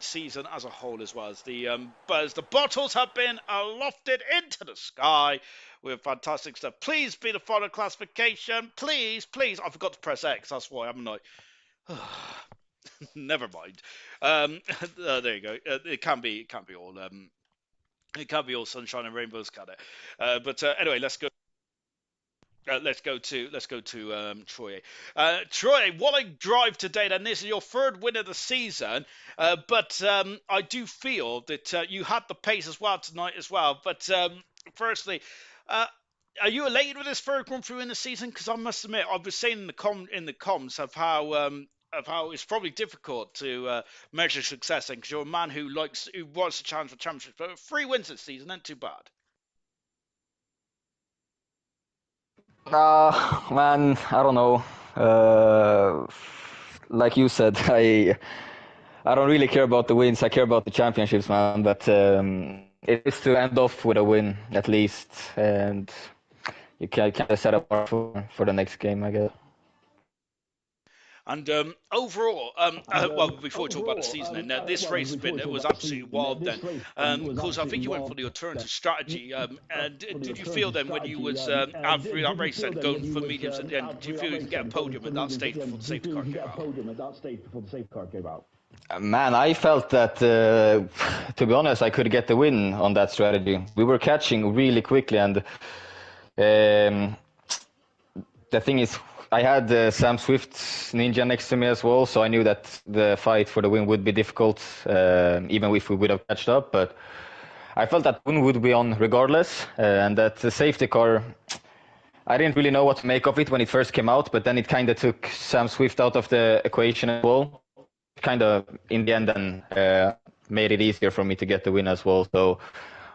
season as a whole as well. As the bottles have been lofted into the sky with fantastic stuff. Please be the final classification. Please, please. I forgot to press X. That's why, haven't I? Never mind. There you go. It can be all. It can't be all sunshine and rainbows, can it? But anyway, let's go to Troy. Troy, what a drive today! Then this is your third win of the season, but I do feel that you had the pace as well tonight as well. But firstly, uh, are you elated with this third run through in the season? Because I must admit, I was saying in the comms of how it's probably difficult to measure success, because you're a man who wants to challenge for championships. But 3 wins this season, not too bad. Man, I don't know. Like you said, I don't really care about the wins. I care about the championships, man. But it is to end off with a win at least, and you can kind of set up for the next game, I guess. And overall, well, before we talk about the season, then this race was absolutely wild. Then, because I think you went for the alternative strategy. And did you feel then when you was out through that race and going for mediums at the end, did you feel you could get a podium at that stage before the safety car came out? Man, I felt that, to be honest, I could get the win on that strategy. We were catching really quickly, and the thing is, I had Sam Swift's Ninja next to me as well, so I knew that the fight for the win would be difficult, even if we would have catched up. But I felt that win would be on regardless, and that the safety car, I didn't really know what to make of it when it first came out, but then it kind of took Sam Swift out of the equation as well. Kind of, in the end, then made it easier for me to get the win as well. So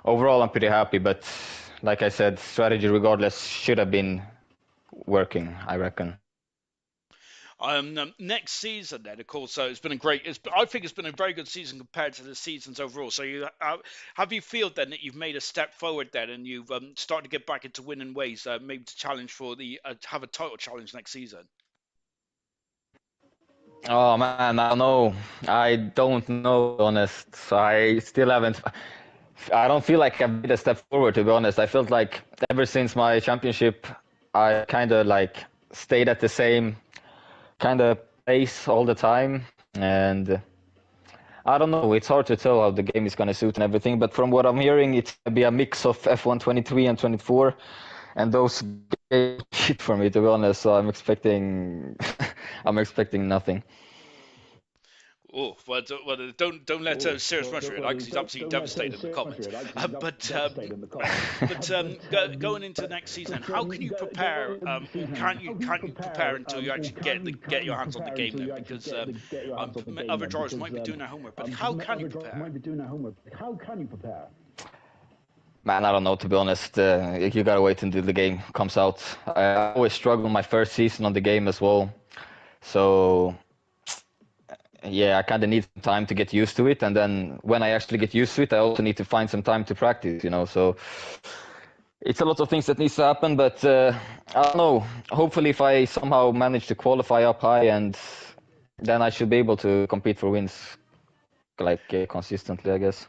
overall, I'm pretty happy, but like I said, strategy regardless should have been working, I reckon. Next season, then, of course, so it's been I think it's been a very good season compared to the seasons overall. So have you feel then that you've made a step forward then, and you've started to get back into winning ways, maybe to challenge for have a title challenge next season? Oh man, I don't know. I don't know, to be honest. I still haven't. I don't feel like I've made a step forward, to be honest. I felt like ever since my championship, I kind of like stayed at the same kind of pace all the time, and I don't know. It's hard to tell how the game is going to suit and everything. But from what I'm hearing, it's going to be a mix of F1 23 and 24, and those shit for me, to be honest. So I'm expecting, I'm expecting nothing. Oh, well, don't let Sirius Rusher in, because he's absolutely devastated in the comments. But going into next season, how can you prepare? Can't you prepare until you actually get your hands on the game then? Because other drivers might be doing their homework, but how can you prepare? Man, I don't know, to be honest. You gotta wait until the game comes out. I always struggled my first season on the game as well, so yeah, I kind of need some time to get used to it, and then when I actually get used to it, I also need to find some time to practice, you know. So it's a lot of things that needs to happen, but I don't know. Hopefully, if I somehow manage to qualify up high, and then I should be able to compete for wins like consistently, I guess.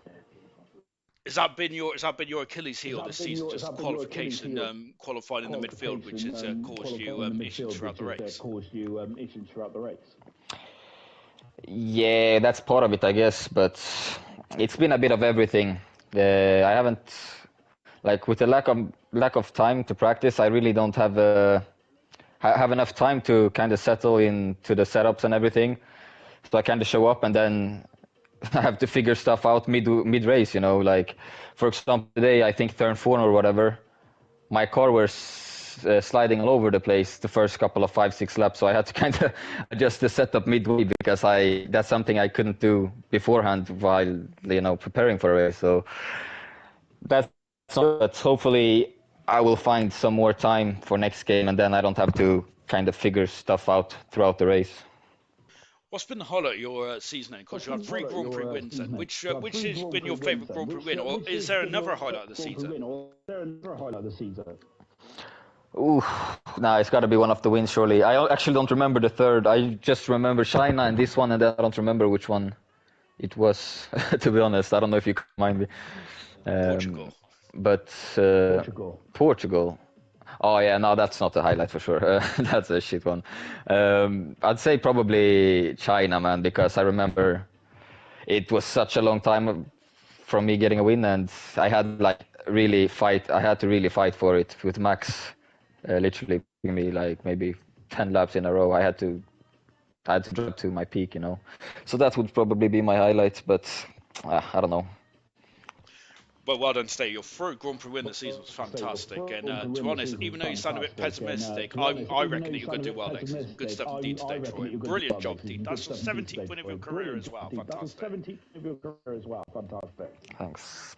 Has that been your Achilles heel this season? Just qualification, qualifying in the midfield, which has caused you issues throughout the race. Yeah, that's part of it, I guess, but it's been a bit of everything. I haven't, like, with the lack of time to practice, I really don't have enough time to kind of settle into the setups and everything. So I kind of show up and then I have to figure stuff out mid race, you know. Like, for example, today I think turn 4 or whatever, my car was sliding all over the place the first couple of 5-6 laps, so I had to kind of adjust the setup midway, because that's something I couldn't do beforehand while, you know, preparing for a race. So that's, but hopefully I will find some more time for next game, and then I don't have to kind of figure stuff out throughout the race. What's been the highlight of your season then? Because you had 3 Grand Prix wins then. Which has been your favourite Grand Prix win? Or is there another highlight of the season? Ooh, nah, it's got to be one of the wins, surely. I actually don't remember the third. I just remember China and this one, and then I don't remember which one it was, to be honest. I don't know if you can remind me. Portugal. But Portugal. Oh yeah, no, that's not a highlight for sure. That's a shit one. I'd say probably China, man, because I remember it was such a long time from me getting a win, and I had like really fight. I had to really fight for it with Max, literally giving me like maybe 10 laps in a row. I had to drive to my peak, you know. So that would probably be my highlight, but I don't know. Well done, Stay. Your third Grand Prix win this season was fantastic. And to be honest, even though you sound a bit pessimistic, I reckon that you're going to do well next season. Good stuff indeed today, Troy. Brilliant job, indeed. That's your 17th win of your career as well. Fantastic. Thanks.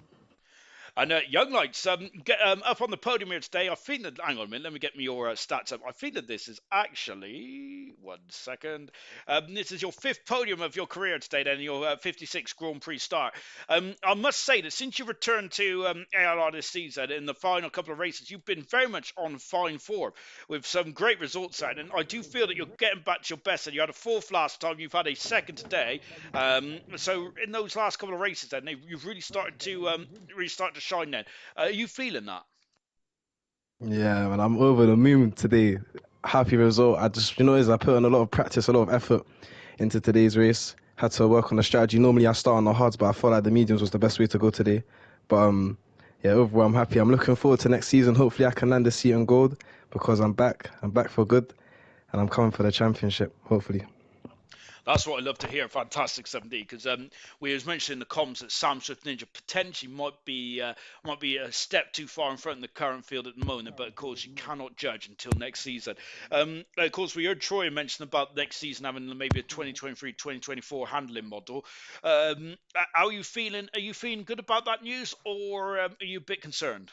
And young lights, get up on the podium here today. I think that, hang on a minute, let me get me your stats up. I think that this is actually, 1 second. This is your 5th podium of your career today, then your 56th Grand Prix start. I must say that since you returned to ALR this season, in the final couple of races, you've been very much on fine form with some great results out. And I do feel that you're getting back to your best. And you had a 4th last time, you've had a 2nd today. So in those last couple of races, then you've really started to shine. Then, are you feeling that? Yeah, man, I'm over the moon today. Happy result. I put in a lot of practice, a lot of effort into today's race. Had to work on the strategy. Normally I start on the hards, but I felt like the mediums was the best way to go today. But yeah, overall I'm happy. I'm looking forward to next season. Hopefully I can land a seat on gold because I'm back. I'm back for good, and I'm coming for the championship. Hopefully. That's what I love to hear. Fantastic 7D, because we was mentioning in the comms that Sam Swift Ninja potentially might be a step too far in front of the current field at the moment, but of course you cannot judge until next season. Of course, we heard Troy mention about next season having maybe a 2023-2024 handling model. How are you feeling? Are you feeling good about that news, or are you a bit concerned?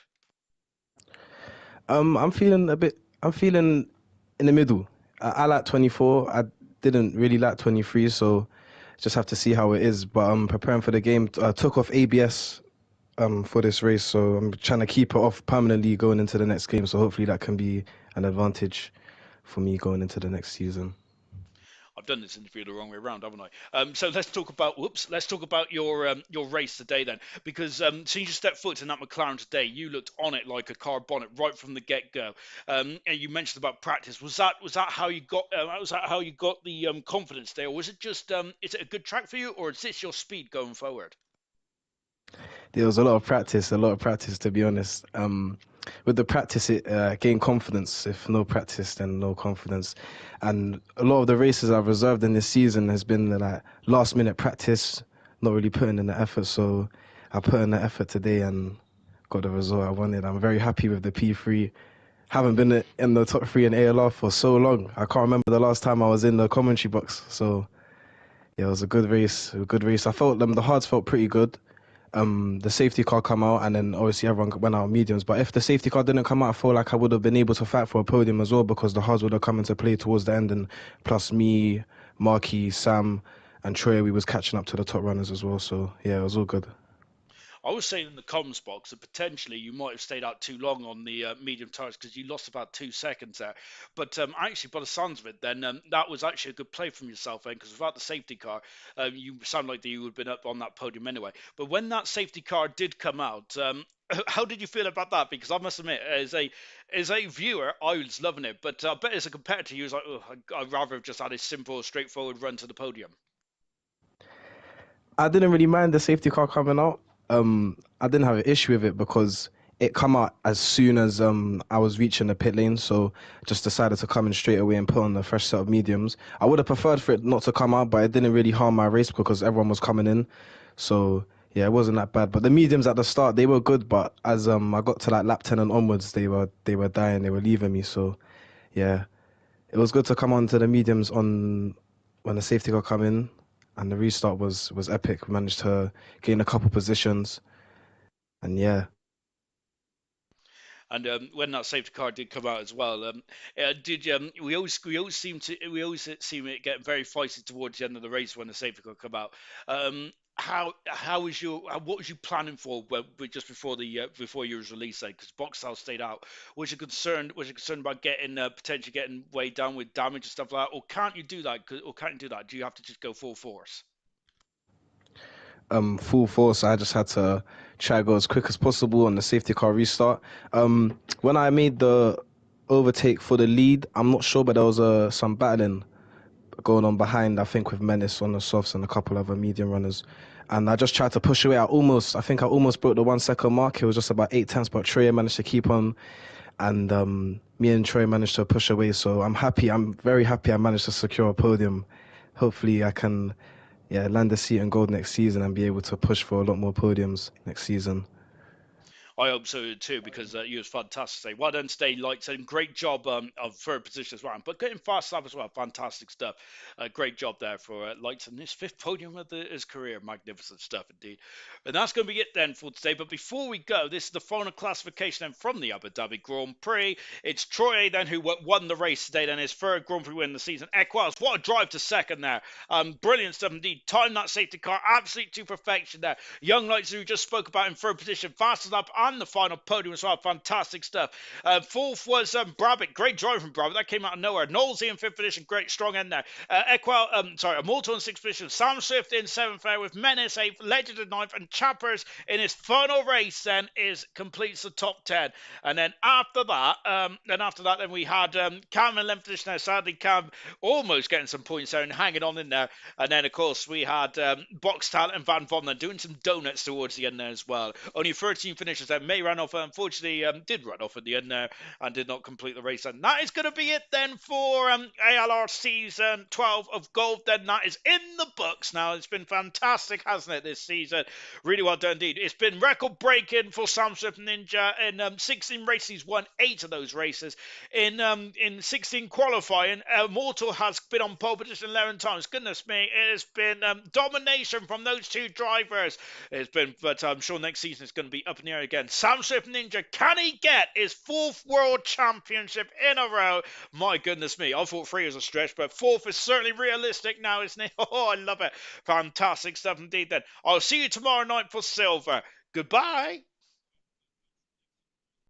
I'm feeling in the middle. I like 24. I didn't really like 23, so just have to see how it is. But I'm preparing for the game. I took off ABS for this race, so I'm trying to keep it off permanently going into the next game. So hopefully that can be an advantage for me going into the next season. I've done this interview the wrong way around, haven't I? So let's talk about your race today then, because since you stepped foot in that McLaren today, you looked on it like a car bonnet right from the get-go. And you mentioned about practice. Was that how you got the confidence there, or was it just is it a good track for you, or is this your speed going forward? There was a lot of practice, to be honest. With the practice, it gained confidence. If no practice, then no confidence. And a lot of the races I've reserved in this season has been like last minute practice, not really putting in the effort. So I put in the effort today and got the result I wanted. I'm very happy with the P3. Haven't been in the top 3 in ALR for so long. I can't remember the last time I was in the commentary box. So yeah, it was a good race. I felt the hards felt pretty good. The safety car come out, and then obviously everyone went out mediums. But if the safety car didn't come out, I feel like I would have been able to fight for a podium as well, because the hards would have come into play towards the end, and plus me, Marky, Sam, and Troy, we was catching up to the top runners as well. So yeah, it was all good. I was saying in the comms box that potentially you might have stayed out too long on the medium tires because you lost about 2 seconds there. But actually, by the sounds of it, then that was actually a good play from yourself, then, because without the safety car, you sound like you would have been up on that podium anyway. But when that safety car did come out, how did you feel about that? Because I must admit, as a viewer, I was loving it. But I bet as a competitor, you was like, oh, I'd rather have just had a simple, straightforward run to the podium. I didn't really mind the safety car coming out. I didn't have an issue with it because it come out as soon as I was reaching the pit lane, so just decided to come in straight away and put on a fresh set of mediums. I would have preferred for it not to come out, but it didn't really harm my race because everyone was coming in. So yeah, it wasn't that bad. But the mediums at the start, they were good, but as I got to like lap 10 and onwards, they were dying, they were leaving me. So yeah, it was good to come on to the mediums on when the safety car come in, and the restart was epic. We managed to gain a couple positions, and yeah. And when that safety car did come out as well, we always seem it getting very feisty towards the end of the race when the safety car come out. How was what was you planning for just before you was released? Because Boxtel stayed out. Was you concerned about getting potentially getting weighed down with damage and stuff like that, or can't you do that? Or can't you do that? Do you have to just go full force? Full force. I just had to try to go as quick as possible on the safety car restart. When I made the overtake for the lead, I'm not sure, but there was some battling going on behind, I think, with Menace on the softs and a couple other medium runners. And I just tried to push away. I think I almost broke the 1 second mark. It was just about 8 tenths, but Troy managed to keep on. And me and Troy managed to push away. So I'm happy. I'm very happy I managed to secure a podium. Hopefully I can land a seat in gold next season and be able to push for a lot more podiums next season. I hope so too, because you was fantastic today. Well done today, Lights, and great job of third position as well. But getting fast lap as well, fantastic stuff. Great job there for Lights and his 5th podium of his career. Magnificent stuff indeed. And that's going to be it then for today. But before we go, this is the final classification then from the Abu Dhabi Grand Prix. It's Troy then who won the race today, then his 3rd Grand Prix win of the season. Equals, what a drive to 2nd there. Brilliant stuff indeed. Timed that safety car absolutely to perfection there. Young Lights, who just spoke about in 3rd position, fastest lap on the final podium as well. Fantastic stuff. 4th was Brabbit. Great drive from Brabbit. That came out of nowhere. Knowlesy in 5th position. Great strong end there. Immortal in 6th position. Sam Swift in 7th there with Menace 8th. Legend in 9th. And Chappers in his final race then completes the top 10. And then after that, then we had Cam in 11th position there. Sadly, Cam almost getting some points there and hanging on in there. And then, of course, we had Box Talent and Van Von doing some donuts towards the end there as well. Only 13 finishes there. May ran off, unfortunately, did run off at the end there and did not complete the race. And that is going to be it then for ALR Season 12 of Golf. Then that is in the books now. It's been fantastic, hasn't it, this season? Really well done indeed. It's been record-breaking for Sam Swift Ninja. In 16 races, he's won 8 of those races. In 16 qualifying, Mortal has been on pole position 11 times. Goodness me, it has been domination from those 2 drivers. It's been, but I'm sure next season it's going to be up in the air again. Sam Swift Ninja, can he get his 4th World Championship in a row? My goodness me, I thought 3 was a stretch, but 4th is certainly realistic now, isn't it? Oh, I love it. Fantastic stuff indeed then. I'll see you tomorrow night for silver. Goodbye.